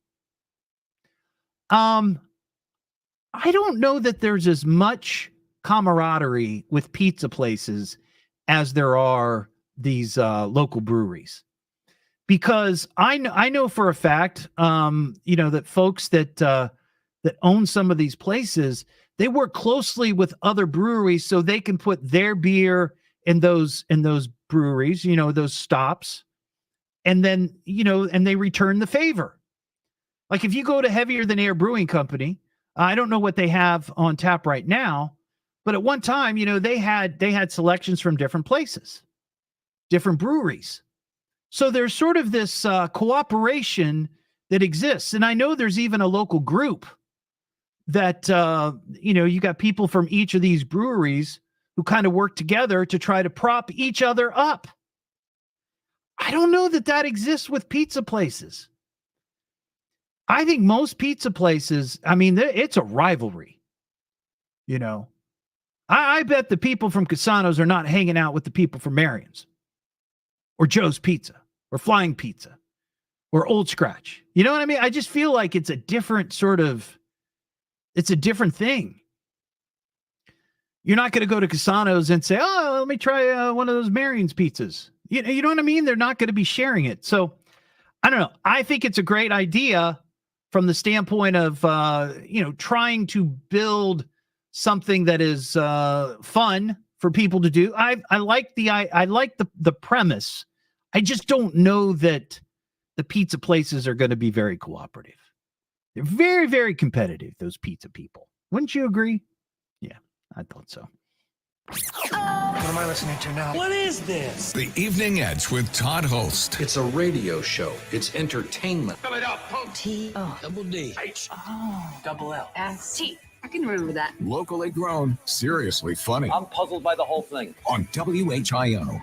Speaker 8: I don't know that there's as much camaraderie with pizza places as there are these local breweries. Because I know for a fact, that folks that own some of these places, they work closely with other breweries so they can put their beer in those breweries, those stops, and then, and they return the favor. Like if you go to Heavier Than Air Brewing Company, I don't know what they have on tap right now, but at one time, they had selections from different places, different breweries. So there's sort of this cooperation that exists. And I know there's even a local group that, you got people from each of these breweries who kind of work together to try to prop each other up. I don't know that exists with pizza places. I think most pizza places, it's a rivalry. I bet the people from Cassano's are not hanging out with the people from Marion's or Joe's Pizza or Flying Pizza or Old Scratch. You know what I mean? I just feel like it's a different thing. You're not going to go to Cassano's and say, oh, let me try one of those Marion's pizzas. You know what I mean? They're not going to be sharing it. So I don't know. I think it's a great idea from the standpoint of, trying to build something that is fun for people to do. I like the premise. I just don't know that the pizza places are going to be very cooperative. They're very, very competitive, those pizza people. Wouldn't you agree? Yeah, I thought so.
Speaker 11: What am I listening to now? What is this?
Speaker 12: The Evening Edge with Todd Hollst.
Speaker 2: It's a radio show. It's entertainment.
Speaker 11: Spell it out.
Speaker 2: T-O.
Speaker 11: Double D. H.
Speaker 2: Oh.
Speaker 11: Double L.
Speaker 3: S-T. I can remember that.
Speaker 1: Locally grown, seriously funny.
Speaker 19: I'm puzzled by the whole thing.
Speaker 1: On WHIO.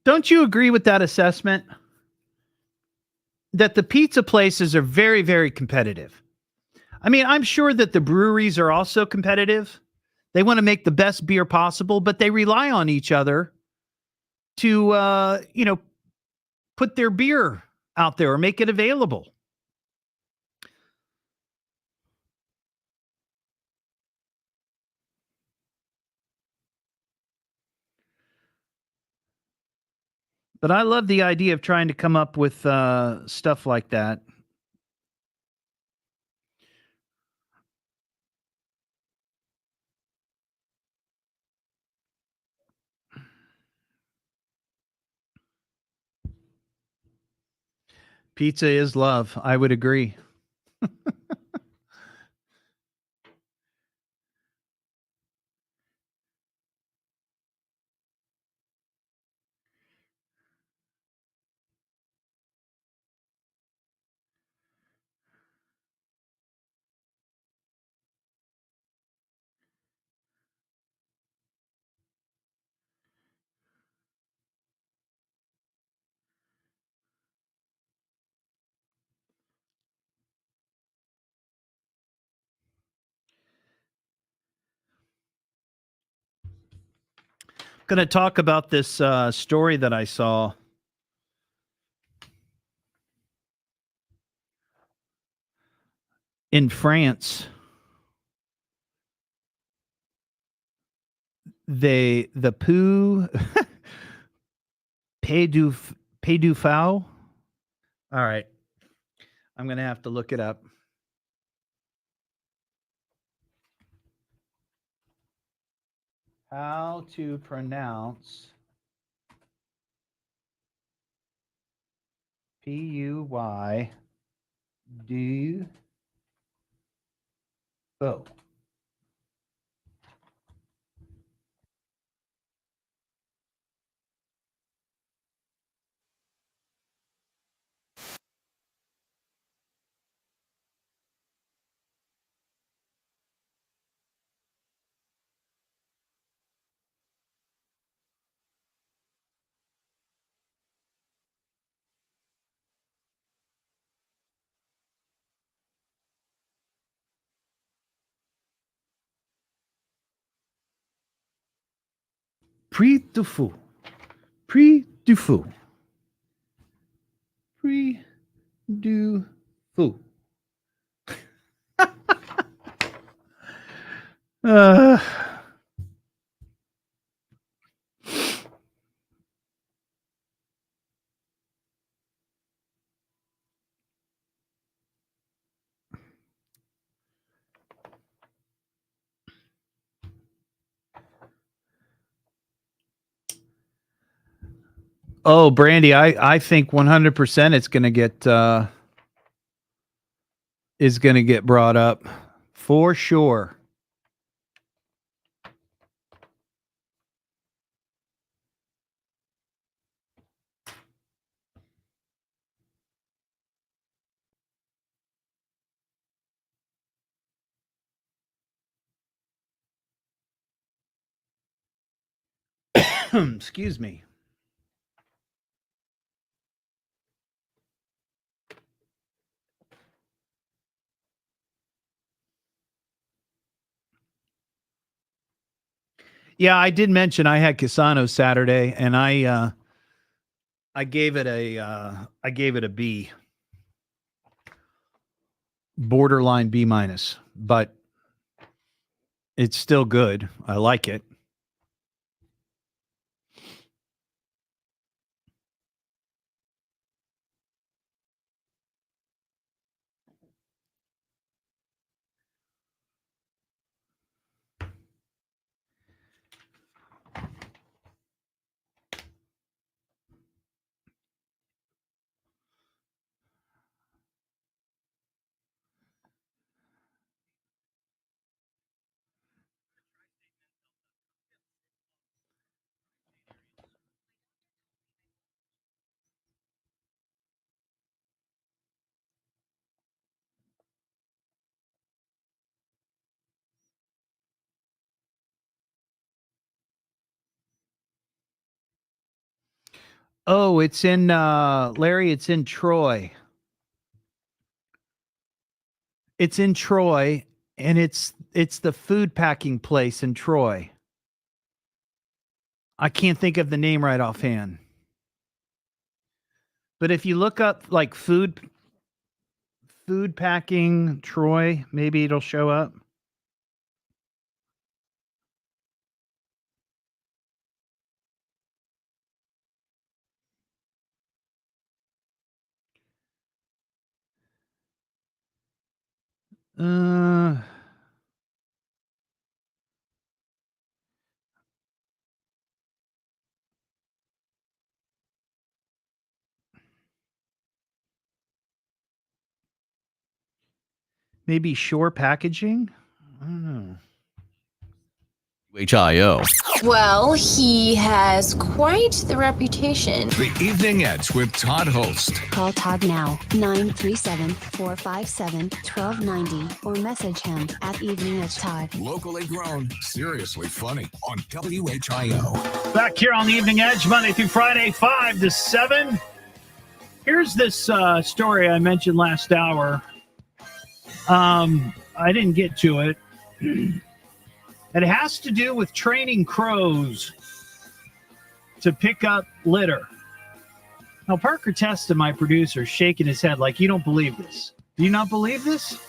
Speaker 8: Don't you agree with that assessment? That the pizza places are very, very competitive. I mean, I'm sure that the breweries are also competitive. They want to make the best beer possible, but they rely on each other to, put their beer out there or make it available. But I love the idea of trying to come up with stuff like that. Pizza is love. I would agree. Going to talk about this story that I saw in France. The poo pédophile. All right, I'm going to have to look it up. How to pronounce P-U-Y do oh. Prix du fou. Prix du fou. Prix du fou. uh, oh, Brandy, I think 100% it's going to get is going to get brought up for sure. Excuse me. Yeah, I did mention I had Casano Saturday, and I gave it a B, borderline B minus, but it's still good. I like it. Oh, it's in Larry, it's in Troy. It's in Troy, and it's the food packing place in Troy. I can't think of the name right offhand. But if you look up like food packing Troy, maybe it'll show up. Maybe Shore Packaging? I don't know.
Speaker 6: WHIO.
Speaker 10: Well, he has quite the reputation.
Speaker 1: The Evening Edge with Todd Hollst.
Speaker 4: Call Todd now, 937-457-1290, or message him at Evening Edge Todd.
Speaker 1: Locally grown, seriously funny on WHIO.
Speaker 15: Back here on the Evening Edge, Monday through Friday, 5 to 7. Here's this story I mentioned last hour. I didn't get to it. It has to do with training crows to pick up litter. Now, Parker Testa, my producer, is shaking his head like, you don't believe this. Do you not believe this?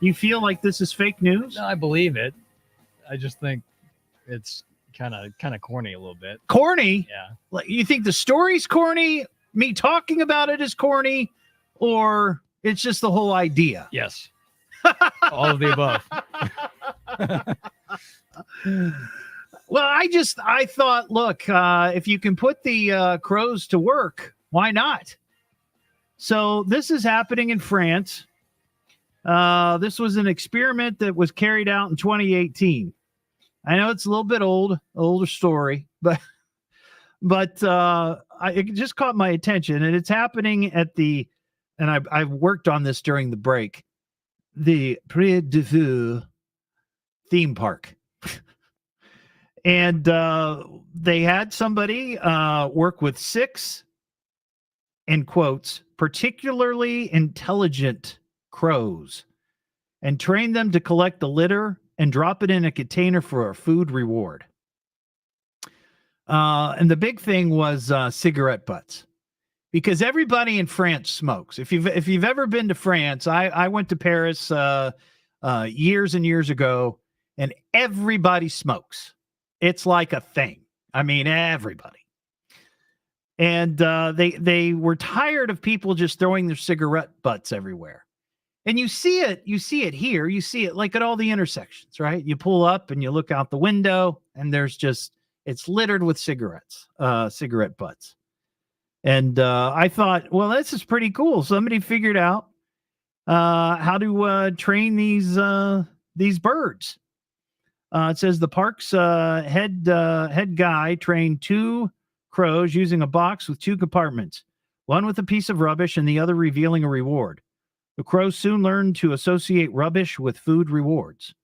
Speaker 15: You feel like this is fake news?
Speaker 13: No, I believe it. I just think it's kind of corny a little bit.
Speaker 15: Corny?
Speaker 13: Yeah.
Speaker 15: Like, you think the story's corny? Me talking about it is corny? Or it's just the whole idea?
Speaker 13: Yes. All of the above.
Speaker 15: Well, I thought, look, if you can put the crows to work, why not? So this is happening in France. This was an experiment that was carried out in 2018. I know it's a little bit older story, but it just caught my attention, and it's happening at I've worked on this during the break, the Pré de Vaux theme park. And they had somebody work with 6, in quotes, particularly intelligent crows, and train them to collect the litter and drop it in a container for a food reward. And the big thing was cigarette butts, because everybody in France smokes. If you've ever been to France, I went to Paris years and years ago, and everybody smokes. It's like a thing. I mean, everybody. And they were tired of people just throwing their cigarette butts everywhere. And you see it here. You see it like at all the intersections, right? You pull up and you look out the window, and it's littered with cigarette butts. And I thought, well, this is pretty cool. Somebody figured out how to train these birds. It says the park's head guy trained 2 crows using a box with 2 compartments, one with a piece of rubbish and the other revealing a reward. The crows soon learned to associate rubbish with food rewards.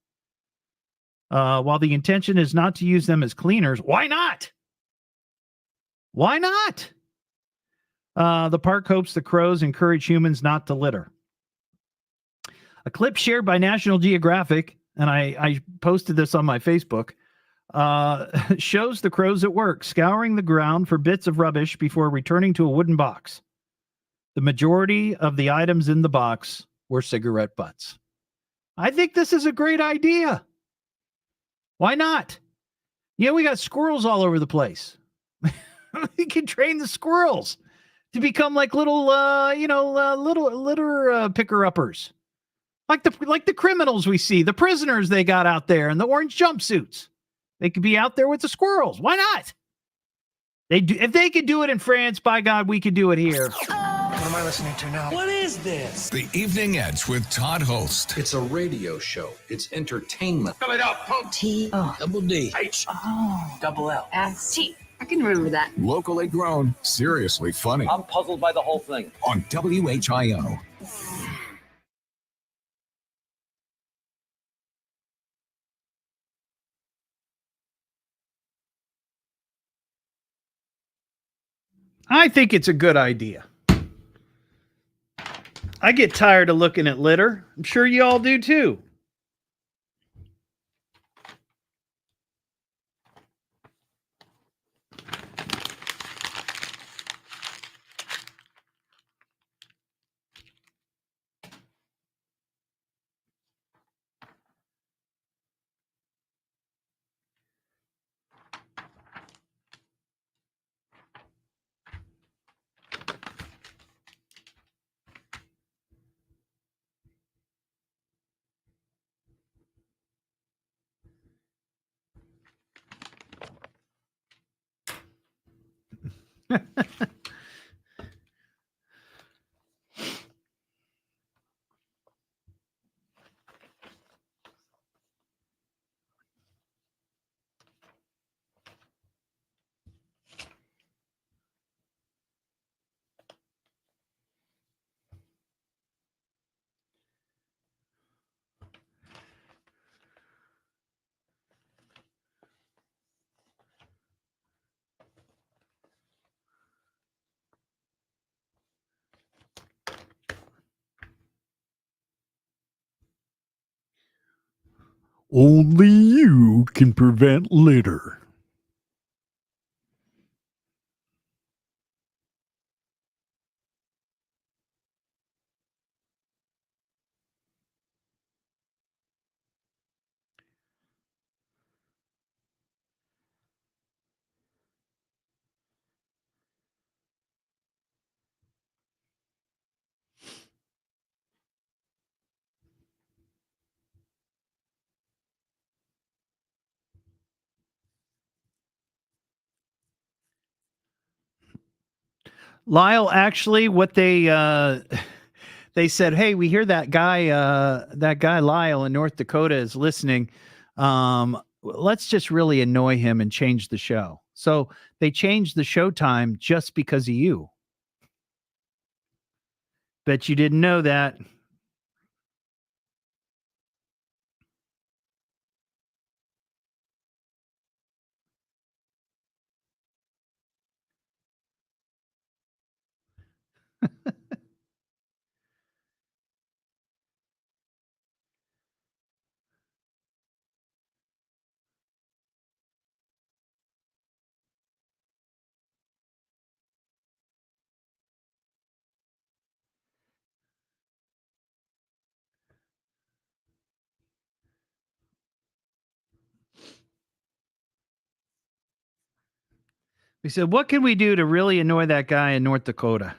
Speaker 15: While the intention is not to use them as cleaners, why not? Why not? The park hopes the crows encourage humans not to litter. A clip shared by National Geographic, and I posted this on my Facebook, shows the crows at work, scouring the ground for bits of rubbish before returning to a wooden box. The majority of the items in the box were cigarette butts. I think this is a great idea. Why not? We got squirrels all over the place. We can train the squirrels to become like little litter picker-uppers. Like the criminals we see, the prisoners they got out there in the orange jumpsuits. They could be out there with the squirrels. Why not? If they could do it in France, by God, we could do it here.
Speaker 11: What am I listening to now? What is this?
Speaker 1: The Evening Edge with Todd Hollst.
Speaker 2: It's a radio show. It's entertainment.
Speaker 11: Fill it up.
Speaker 2: Double D.
Speaker 11: Double L.
Speaker 3: S-T. I can remember that.
Speaker 1: Locally grown, seriously funny
Speaker 19: I'm puzzled by the whole thing.
Speaker 1: on WHIO.
Speaker 8: I think it's a good idea. I get tired of looking at litter. I'm sure you all do too. Only you can prevent litter. Lyle, actually, what they said, hey, we hear that guy Lyle in North Dakota is listening. Let's just really annoy him and change the show. So they changed the show time just because of you. Bet you didn't know that. We said, what can we do to really annoy that guy in North Dakota?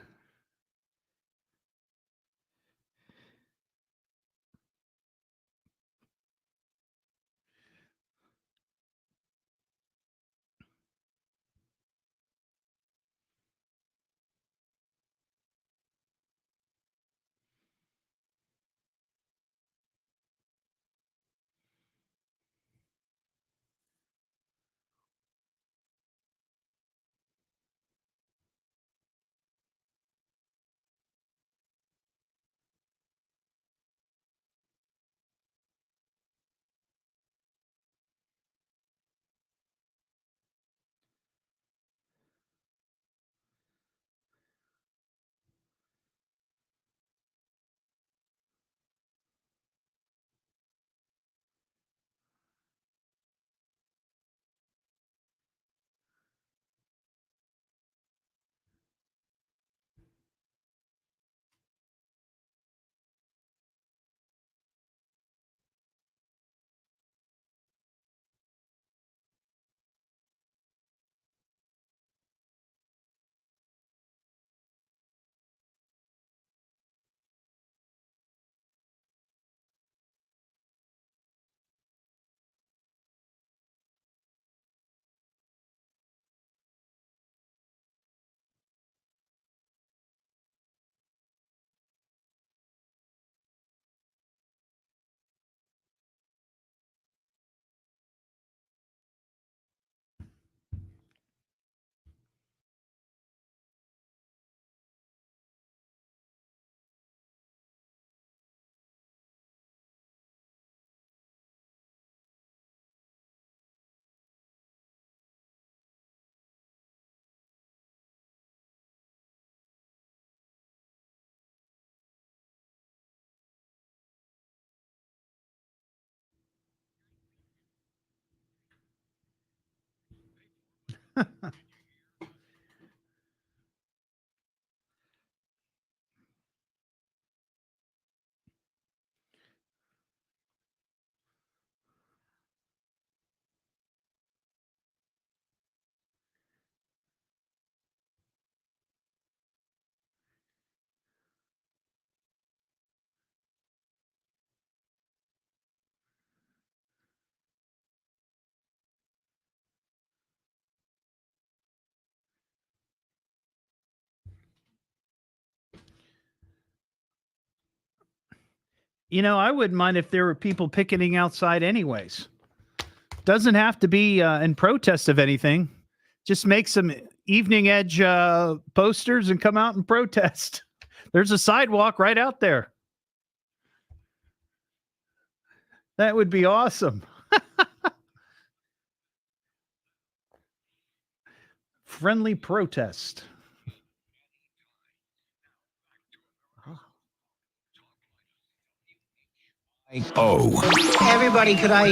Speaker 8: I wouldn't mind if there were people picketing outside anyways. Doesn't have to be in protest of anything. Just make some Evening Edge posters and come out and protest. There's a sidewalk right out there. That would be awesome. Friendly protest.
Speaker 11: Everybody, could I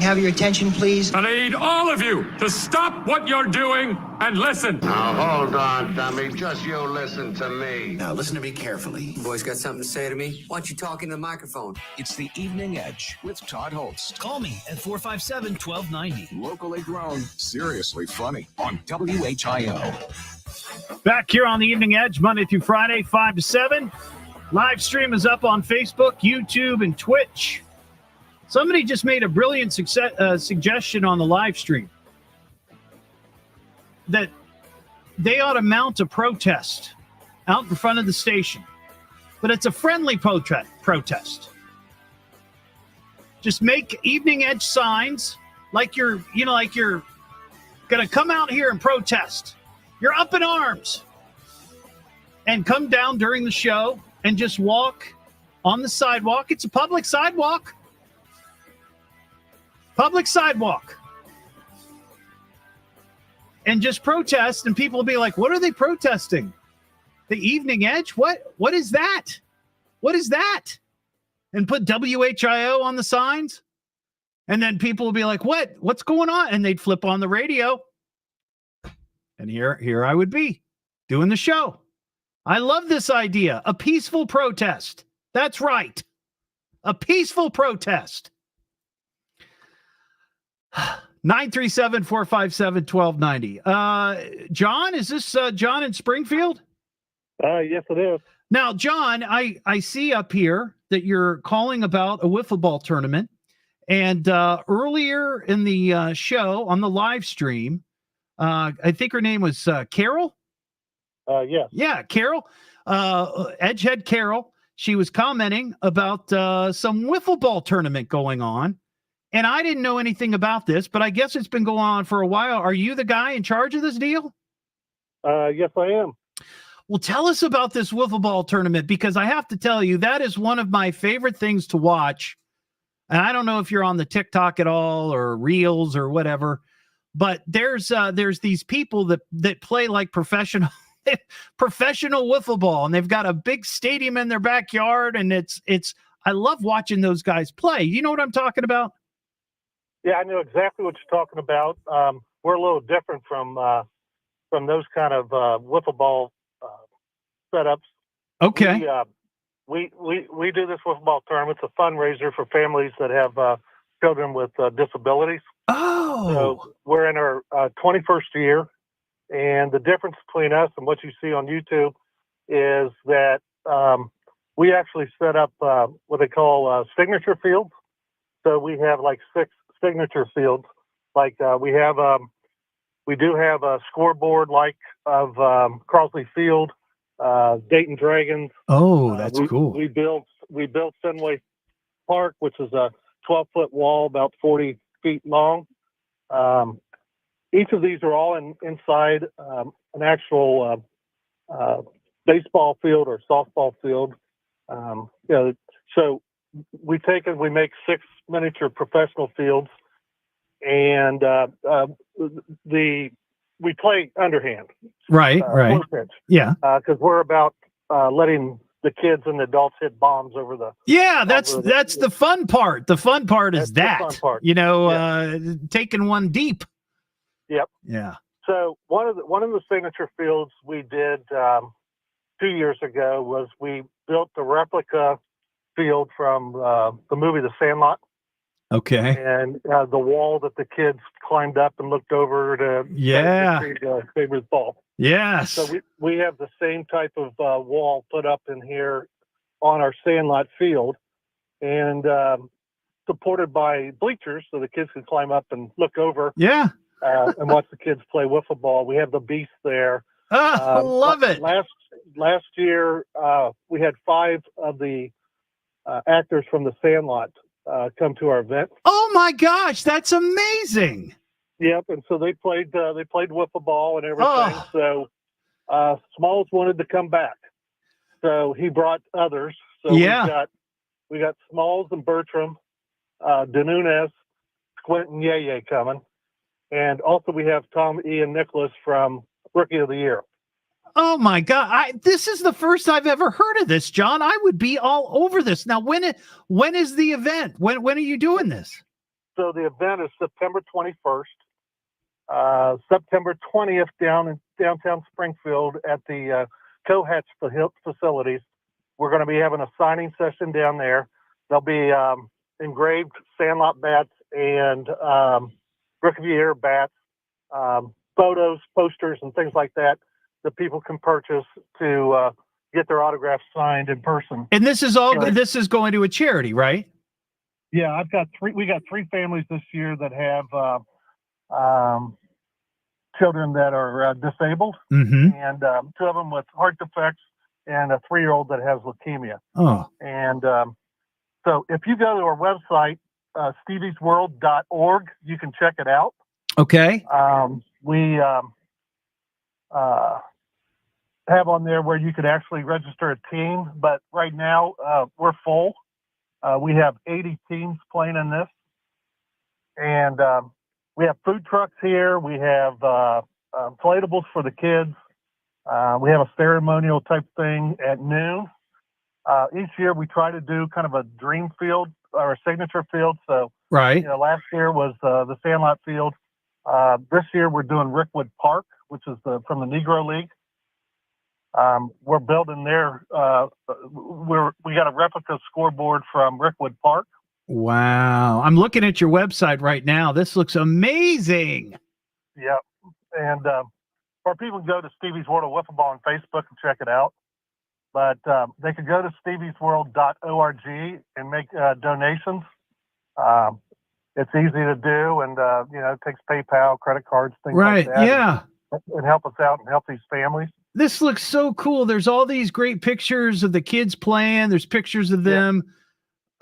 Speaker 11: have your attention, please?
Speaker 5: I need all of you to stop what you're doing and listen.
Speaker 9: Now, hold on, dummy. Just you listen to me.
Speaker 11: Now, listen to me carefully. Boys got something to say to me? Why don't you talk into the microphone?
Speaker 1: It's the Evening Edge with Todd Hollst.
Speaker 11: Call me at 457-1290.
Speaker 1: Locally grown, seriously funny on WHIO.
Speaker 8: Back here on the Evening Edge, Monday through Friday, 5 to 7. Live stream is up on Facebook, YouTube, and Twitch. Somebody just made a brilliant suggestion on the live stream that they ought to mount a protest out in front of the station. But it's a friendly protest. Just make Evening Edge signs like you're going to come out here and protest. You're up in arms. And come down during the show and just walk on the sidewalk. It's a public sidewalk. Public sidewalk. And just protest, and people will be like, what are they protesting? The Evening Edge? What is that? What is that? And put WHIO on the signs. And then people will be like, what's going on? And they'd flip on the radio. And here I would be doing the show. I love this idea. A peaceful protest. That's right. A peaceful protest. 937-457-1290. John, is this John in Springfield?
Speaker 23: Yes, it is.
Speaker 8: Now, John, I see up here that you're calling about a wiffle ball tournament. And earlier in the show, on the live stream, I think her name was Carol?
Speaker 23: Yes.
Speaker 8: Yeah, Carol. Edgehead Carol. She was commenting about some wiffle ball tournament going on. And I didn't know anything about this, but I guess it's been going on for a while. Are you the guy in charge of this deal?
Speaker 23: Yes, I am.
Speaker 8: Well, tell us about this wiffle ball tournament, because I have to tell you, that is one of my favorite things to watch. And I don't know if you're on the TikTok at all or Reels or whatever, but there's these people that play like professional wiffle ball, and they've got a big stadium in their backyard, and it's I love watching those guys play. You know what I'm talking about?
Speaker 23: Yeah, I know exactly what you're talking about. We're a little different from those kind of wiffle ball setups.
Speaker 8: Okay.
Speaker 23: We do this wiffle ball tournament. It's a fundraiser for families that have children with disabilities.
Speaker 8: Oh.
Speaker 23: So we're in our 21st year, and the difference between us and what you see on YouTube is that we actually set up what they call signature fields. So we have like 6 signature fields. Like we do have a scoreboard like of Crosley Field, Dayton Dragons.
Speaker 8: Oh, that's cool.
Speaker 23: We built Fenway Park, which is a 12-foot wall about 40 feet long. Each of these are all inside an actual baseball field or softball field. So we make 6 miniature professional fields, and we play underhand.
Speaker 8: Right.
Speaker 23: Pitch,
Speaker 8: Yeah.
Speaker 23: because we're about letting the kids and the adults hit bombs over the.
Speaker 8: Yeah, that's the fun part. The fun part is
Speaker 23: That's the fun part.
Speaker 8: taking one deep.
Speaker 23: Yep.
Speaker 8: Yeah.
Speaker 23: So one of the signature fields we did 2 years ago was we built the replica field from the movie The Sandlot.
Speaker 8: Okay.
Speaker 23: And the wall that the kids climbed up and looked over to retrieve the favorite ball.
Speaker 8: Yes.
Speaker 23: So we have the same type of wall put up in here on our Sandlot field, and supported by bleachers so the kids can climb up and look over.
Speaker 8: Yeah.
Speaker 23: And watch the kids play wiffle ball. We have the beast there.
Speaker 8: I love it.
Speaker 23: Last year, we had 5 of the actors from the Sandlot come to our event.
Speaker 8: Oh my gosh, that's amazing!
Speaker 23: Yep, and so they played wiffle ball and everything.
Speaker 8: Oh.
Speaker 23: So Smalls wanted to come back, so he brought others. So we got Smalls and Bertram, Danunez, Squint, and Yeye coming, and also we have Tom, Ian, Nicholas from Rookie of the Year.
Speaker 8: Oh my God! This is the first I've ever heard of this, John. I would be all over this. Now, when is the event? When are you doing this?
Speaker 23: So the event is September 21st, September 20th down in downtown Springfield at the Cohatch facilities. We're going to be having a signing session down there. There'll be engraved Sandlot bats and Rookie of the Year bats, photos, posters, and things like that people can purchase to get their autographs signed in person.
Speaker 8: And this is this is going to a charity, right?
Speaker 23: Yeah, we got 3 families this year that have children that are disabled,
Speaker 8: Mm-hmm.
Speaker 23: and 2 of them with heart defects, and a 3-year-old that has leukemia.
Speaker 8: Oh.
Speaker 23: And so if you go to our website, steviesworld.org, you can check it out.
Speaker 8: Okay.
Speaker 23: We have on there where you could actually register a team, but right now we're full. We have 80 teams playing in this, and we have food trucks here. We have inflatables for the kids. We have a ceremonial type thing at noon. Each year we try to do kind of a dream field or a signature field. So
Speaker 8: right.
Speaker 23: Last year was the Sandlot field. This year we're doing Rickwood Park, which is from the Negro League. We're building there. We got a replica scoreboard from Rickwood Park.
Speaker 8: Wow. I'm looking at your website right now. This looks amazing.
Speaker 23: Yep. And or people can go to Stevie's World of Wiffle Ball on Facebook and check it out. But they could go to steviesworld.org and make donations. It's easy to do, and it takes PayPal, credit cards, things like that.
Speaker 8: Right, yeah.
Speaker 23: And help us out and help these families.
Speaker 8: This looks so cool. There's all these great pictures of the kids playing. There's pictures of them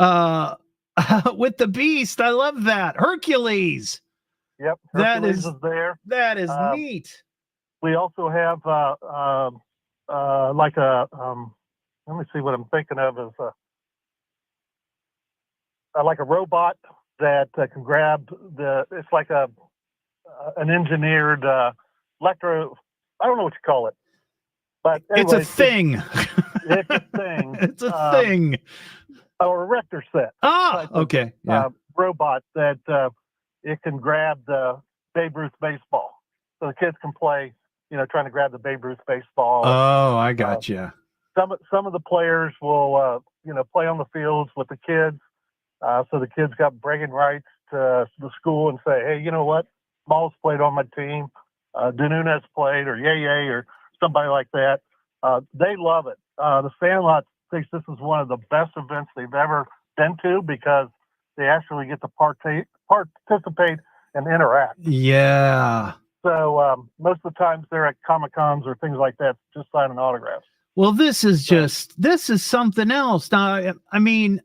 Speaker 8: with the beast. I love that. Hercules.
Speaker 23: Yep.
Speaker 8: Hercules
Speaker 23: is there.
Speaker 8: That is neat.
Speaker 23: We also have let me see what I'm thinking of is like a robot that can grab it's like an engineered electro, I don't know what you call it. But anyways,
Speaker 8: it's a thing.
Speaker 23: It's a thing.
Speaker 8: It's a thing.
Speaker 23: Or a Rector set.
Speaker 8: Ah, okay. Yeah.
Speaker 23: Robot that it can grab the Babe Ruth baseball. So the kids can play, trying to grab the Babe Ruth baseball.
Speaker 8: Oh, I got you.
Speaker 23: Some of the players will, play on the fields with the kids. So the kids got bragging rights to the school and say, hey, you know what? Smalls played on my team. Danunez played, or Yeye, or somebody like that. They love it. The Sandlot thinks this is one of the best events they've ever been to because they actually get to participate and interact.
Speaker 8: Yeah.
Speaker 23: So most of the times they're at Comic-Cons or things like that, just signing autographs.
Speaker 8: Well, this is something else. Now, I mean,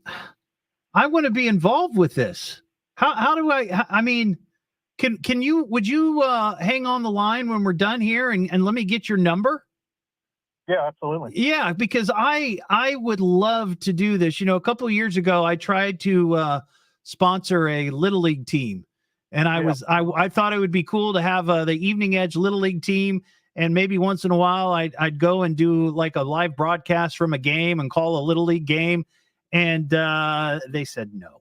Speaker 8: I want to be involved with this. How do I mean, would you hang on the line when we're done here and let me get your number?
Speaker 23: Yeah, absolutely.
Speaker 8: Yeah, because I would love to do this. A couple of years ago, I tried to sponsor a Little League team. And I thought it would be cool to have the Evening Edge Little League team. And maybe once in a while, I'd go and do like a live broadcast from a game and call a Little League game. And they said no.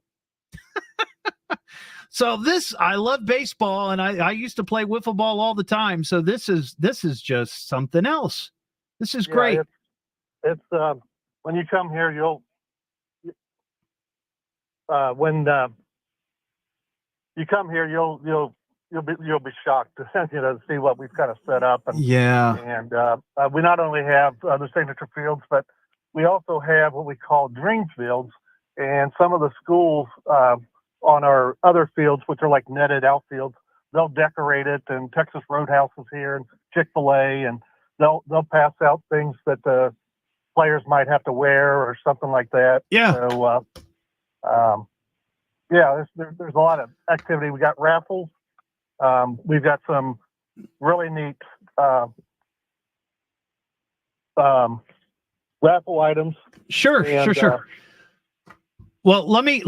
Speaker 8: So I love baseball, and I used to play wiffle ball all the time. So this is just something else. This is great.
Speaker 23: It's when you come here, you'll be shocked to to see what we've kind of set up. And we not only have the signature fields, but we also have what we call dream fields, and some of the schools on our other fields, which are like netted outfields, they'll decorate it. And Texas Roadhouse is here, and Chick-fil-A, and they'll pass out things that the players might have to wear or something like that.
Speaker 8: Yeah.
Speaker 23: So there's a lot of activity. We got raffles. We've got some really neat raffle items.
Speaker 8: Sure. Well, let me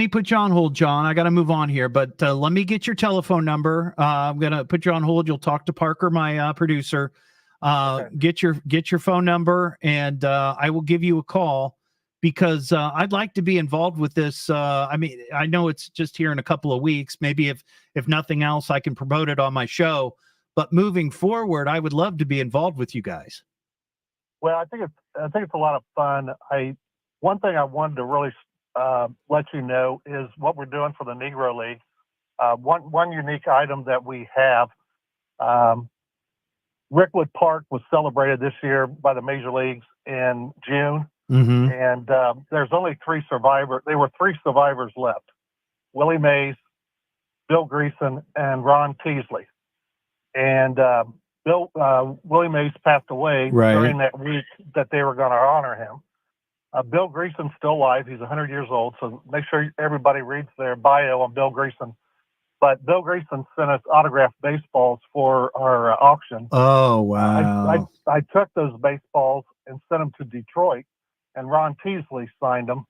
Speaker 8: put you on hold, John. I got to move on here, but let me get your telephone number. I'm gonna put you on hold. You'll talk to Parker, my producer.
Speaker 23: Okay.
Speaker 8: Get your phone number, and I will give you a call because I'd like to be involved with this. I mean, I know it's just here in a couple of weeks. Maybe if nothing else, I can promote it on my show. But moving forward, I would love to be involved with you guys.
Speaker 23: Well, I think it's a lot of fun. One thing I wanted to really let you know is what we're doing for the Negro League. One unique item that we have, Rickwood Park was celebrated this year by the major leagues in June.
Speaker 8: Mm-hmm.
Speaker 23: And there's only three survivors. There were three survivors left: Willie Mays, Bill Greason, and Ron Teasley. And Willie Mays passed away during that week that they were going to honor him. Bill Greason's still alive. He's 100 years old. So make sure everybody reads their bio on Bill Greason. But Bill Greason sent us autographed baseballs for our auction.
Speaker 8: Oh, wow.
Speaker 23: I took those baseballs and sent them to Detroit, and Ron Teasley signed them.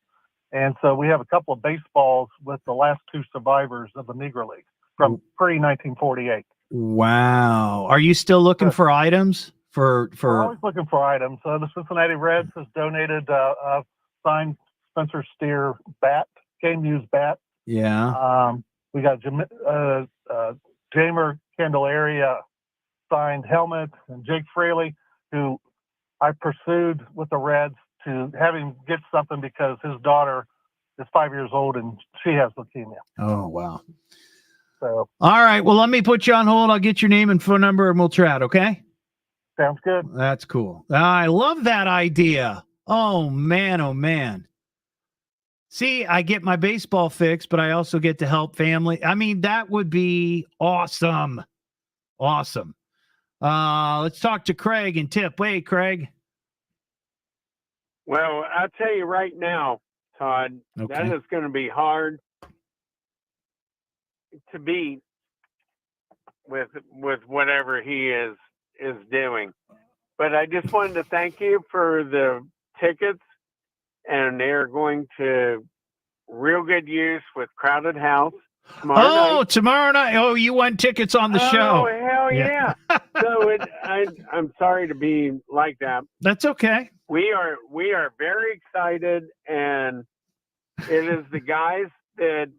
Speaker 23: And so we have a couple of baseballs with the last two survivors of the Negro League from pre-1948.
Speaker 8: Wow. Are you still looking for items?
Speaker 23: We're always looking for items. The Cincinnati Reds has donated a signed Spencer Steer bat, game-used bat.
Speaker 8: Yeah.
Speaker 23: We got Jamer Candelaria signed helmet, and Jake Fraley, who I pursued with the Reds to have him get something because his daughter is 5 years old and she has leukemia.
Speaker 8: Oh, wow.
Speaker 23: So,
Speaker 8: all right. Well, let me put you on hold. I'll get your name and phone number and we'll chat. Okay.
Speaker 23: Sounds good.
Speaker 8: That's cool. I love that idea. Oh, man. Oh, man. See, I get my baseball fix, but I also get to help family. I mean, that would be awesome. Awesome. Let's talk to Craig and Tip. Wait, Craig.
Speaker 16: Well, I'll tell you right now, Todd, that is going to be hard to beat with whatever he is doing. But I just wanted to thank you for the tickets, and they're going to real good use with Crowded House tomorrow night.
Speaker 8: Tomorrow night. Oh, you won tickets on the show.
Speaker 16: Oh, hell yeah. So I'm sorry to be like that.
Speaker 8: That's okay.
Speaker 16: We are very excited, and it is the guys that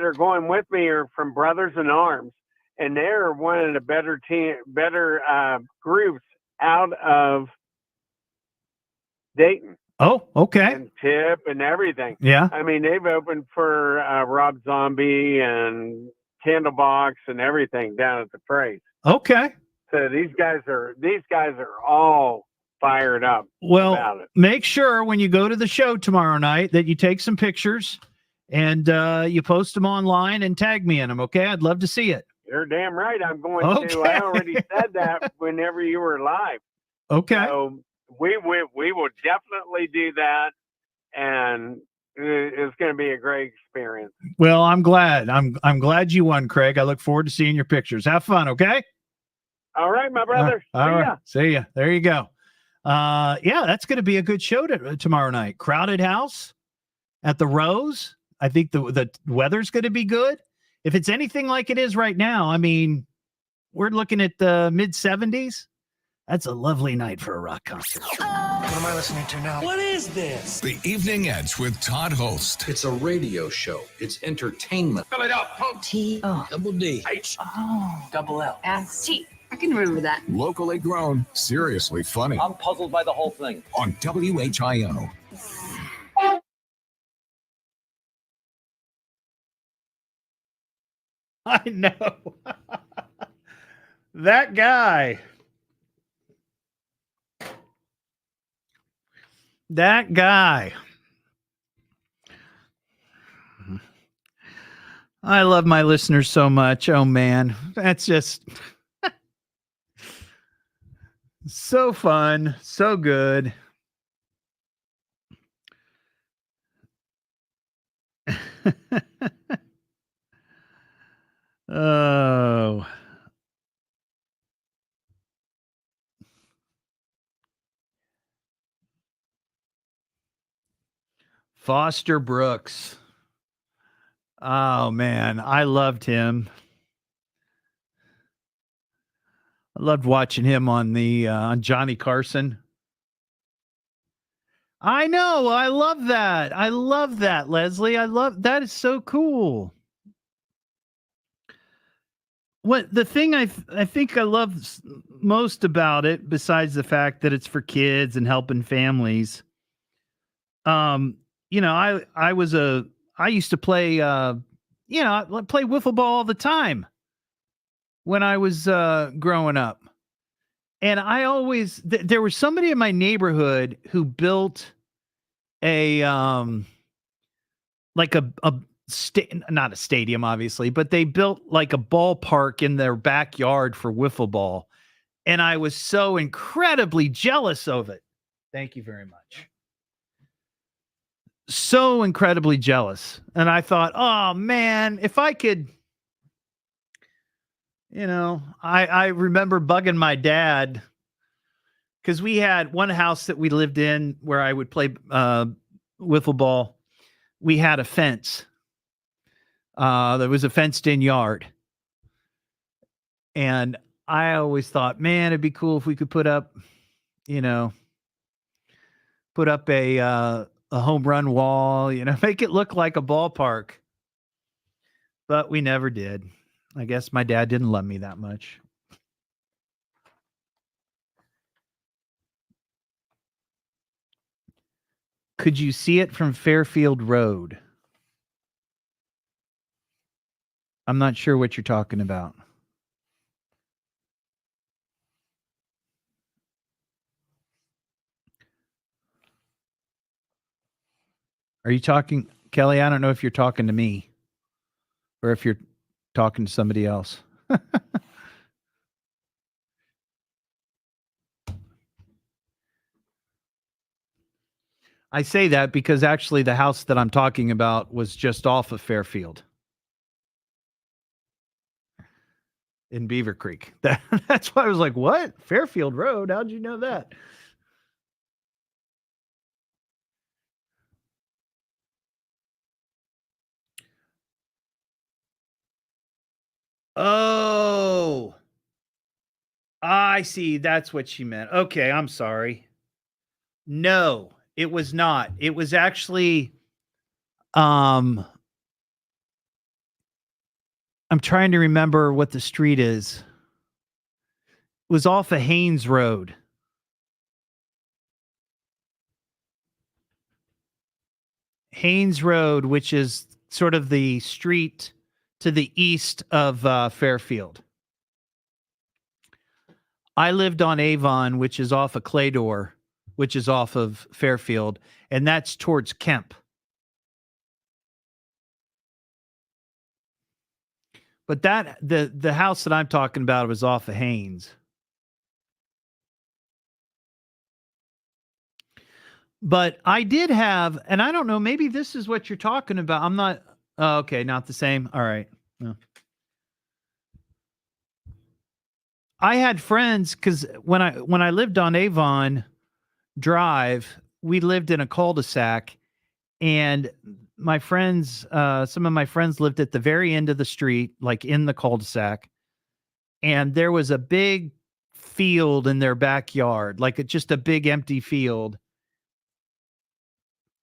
Speaker 16: are going with me are from Brothers in Arms, and they're one of the better groups out of Dayton.
Speaker 8: Oh, okay.
Speaker 16: And Tip and everything.
Speaker 8: Yeah.
Speaker 16: I mean, they've opened for Rob Zombie and Candlebox and everything down at the Praise.
Speaker 8: Okay.
Speaker 16: So these guys are all fired up about it.
Speaker 8: Make sure when you go to the show tomorrow night that you take some pictures and you post them online and tag me in them. Okay. I'd love to see it.
Speaker 16: You're damn right. I'm going to. I already said that whenever you were live.
Speaker 8: Okay.
Speaker 16: So we will definitely do that, and it's going to be a great experience.
Speaker 8: Well, I'm glad. I'm glad you won, Craig. I look forward to seeing your pictures. Have fun, okay?
Speaker 16: All right, my brother.
Speaker 8: All right. See ya. There you go. Yeah, that's going to be a good show tomorrow night. Crowded House at the Rose. I think the weather's going to be good. If it's anything like it is right now, I mean, we're looking at the mid 70s. That's a lovely night for a rock concert.
Speaker 11: What am I listening to now? What is this?
Speaker 1: The Evening Edge with Todd Hollst.
Speaker 2: It's a radio show. It's entertainment.
Speaker 11: Fill it up.
Speaker 2: Double D.
Speaker 11: H.
Speaker 3: Double L. S-T. I can remember that.
Speaker 1: Locally grown, seriously funny.
Speaker 19: I'm puzzled by the whole thing.
Speaker 1: On WHIO.
Speaker 8: I know. That guy. That guy. I love my listeners so much. Oh, man. That's just so fun. So good. Oh. Foster Brooks. Oh, man. I loved him. I loved watching him on the on Johnny Carson. I know. I love that. I love that, Leslie. I love that. Is so cool. What the thing I think I love most about it, besides the fact that it's for kids and helping families, you know, I used to play, you know, I play wiffle ball all the time when I was growing up, and I always there was somebody in my neighborhood who built a like not a stadium, obviously, but they built like a ballpark in their backyard for wiffle ball. And I was so incredibly jealous of it. Thank you very much. So incredibly jealous. And I thought, oh man, if I could, you know, I remember bugging my dad because we had one house that we lived in where I would play wiffle ball. We had a fence. There was a fenced-in yard. And I always thought, man, it'd be cool if we could put up, you know, a home run wall, you know, make it look like a ballpark. But we never did. I guess my dad didn't love me that much. Could you see it from Fairfield Road? I'm not sure what you're talking about. Are you talking, Kelly? I don't know if you're talking to me or if you're talking to somebody else. I say that because actually the house that I'm talking about was just off of Fairfield in Beaver Creek. That's why I was like, what? Fairfield Road? How'd you know that? Oh, I see. That's what she meant. Okay, I'm sorry. No, it was not. It was actually, I'm trying to remember what the street is. It was off of Haynes Road. Haynes Road, which is sort of the street to the east of Fairfield. I lived on Avon, which is off of Claydor, which is off of Fairfield, and that's towards Kemp. But that the house that I'm talking about was off of Haynes. But I did have, and I don't know, maybe this is what you're talking about. I'm not, okay, not the same. All right. No. I had friends because when I lived on Avon Drive, we lived in a cul-de-sac, and my friends, some of my friends lived at the very end of the street, like in the cul-de-sac, and there was a big field in their backyard, like just a big empty field.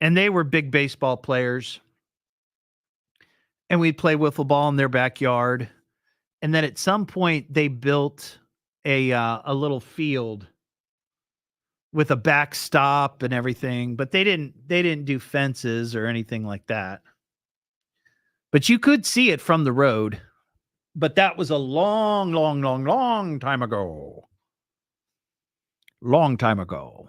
Speaker 8: And they were big baseball players. And we'd play wiffle ball in their backyard. And then at some point they built a little field with a backstop and everything, but they didn't do fences or anything like that. But you could see it from the road. But that was a long time ago. Long time ago.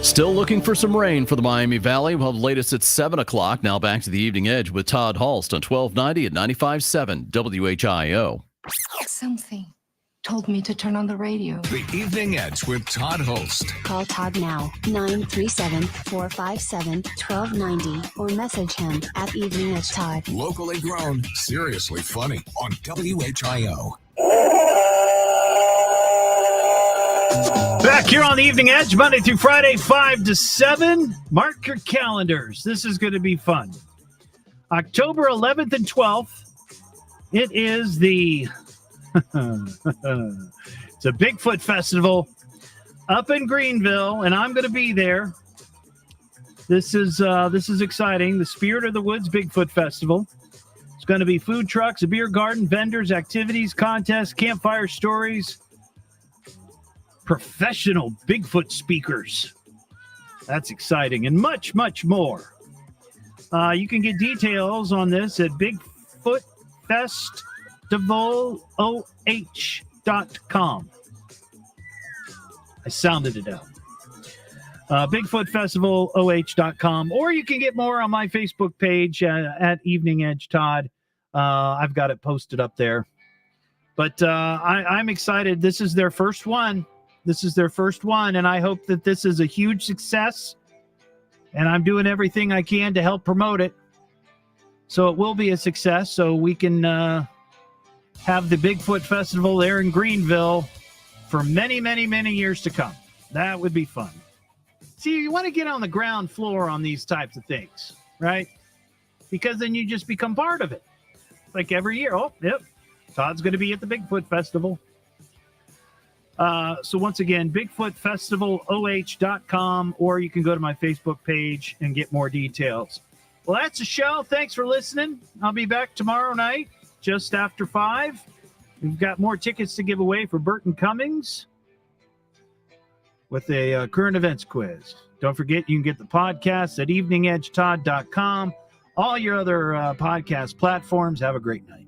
Speaker 6: Still looking for some rain for the Miami Valley. We'll have the latest at 7 o'clock. Now back to the Evening Edge with Todd Hollst on 1290 at 95.7 WHIO.
Speaker 7: Something told me to turn on the radio.
Speaker 1: The Evening Edge with Todd Hollst.
Speaker 4: Call Todd now, 937-457-1290, or message him at Evening Edge Todd.
Speaker 1: Locally grown, seriously funny on WHIO.
Speaker 8: Back here on the Evening Edge, Monday through Friday, 5 to 7. Mark your calendars. This is going to be fun. October 11th and 12th. It is the it's a Bigfoot Festival up in Greenville, and I'm going to be there. This is exciting. The Spirit of the Woods Bigfoot Festival. It's going to be food trucks, a beer garden, vendors, activities, contests, campfire stories, professional Bigfoot speakers. That's exciting, and much, much more. You can get details on this at BigfootFestivalOH.com. I sounded it out. BigfootFestivalOH.com, or you can get more on my Facebook page at Evening Edge Todd. I've got it posted up there. But I'm excited. This is their first one. And I hope that this is a huge success. And I'm doing everything I can to help promote it. So it will be a success, so we can have the Bigfoot Festival there in Greenville for many, many, many years to come. That would be fun. See, you want to get on the ground floor on these types of things, right? Because then you just become part of it. Like every year. Oh, yep. Todd's going to be at the Bigfoot Festival. So once again, BigfootFestivalOH.com, or you can go to my Facebook page and get more details. Well, that's the show. Thanks for listening. I'll be back tomorrow night, just after 5. We've got more tickets to give away for Burton Cummings with a current events quiz. Don't forget, you can get the podcast at eveningedgetodd.com. All your other podcast platforms. Have a great night.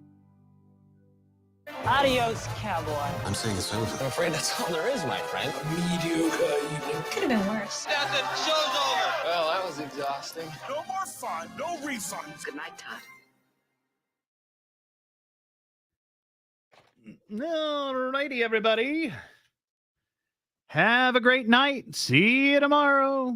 Speaker 11: Adios, cowboy.
Speaker 17: I'm saying it's over.
Speaker 11: I'm afraid that's all there is, my friend.
Speaker 17: Mediocre evening.
Speaker 7: Could have been worse.
Speaker 11: That's it. Show's over. Well, that was exhausting.
Speaker 14: No more fun, no refunds.
Speaker 7: Good night, Todd.
Speaker 8: All righty, everybody. Have a great night. See you tomorrow.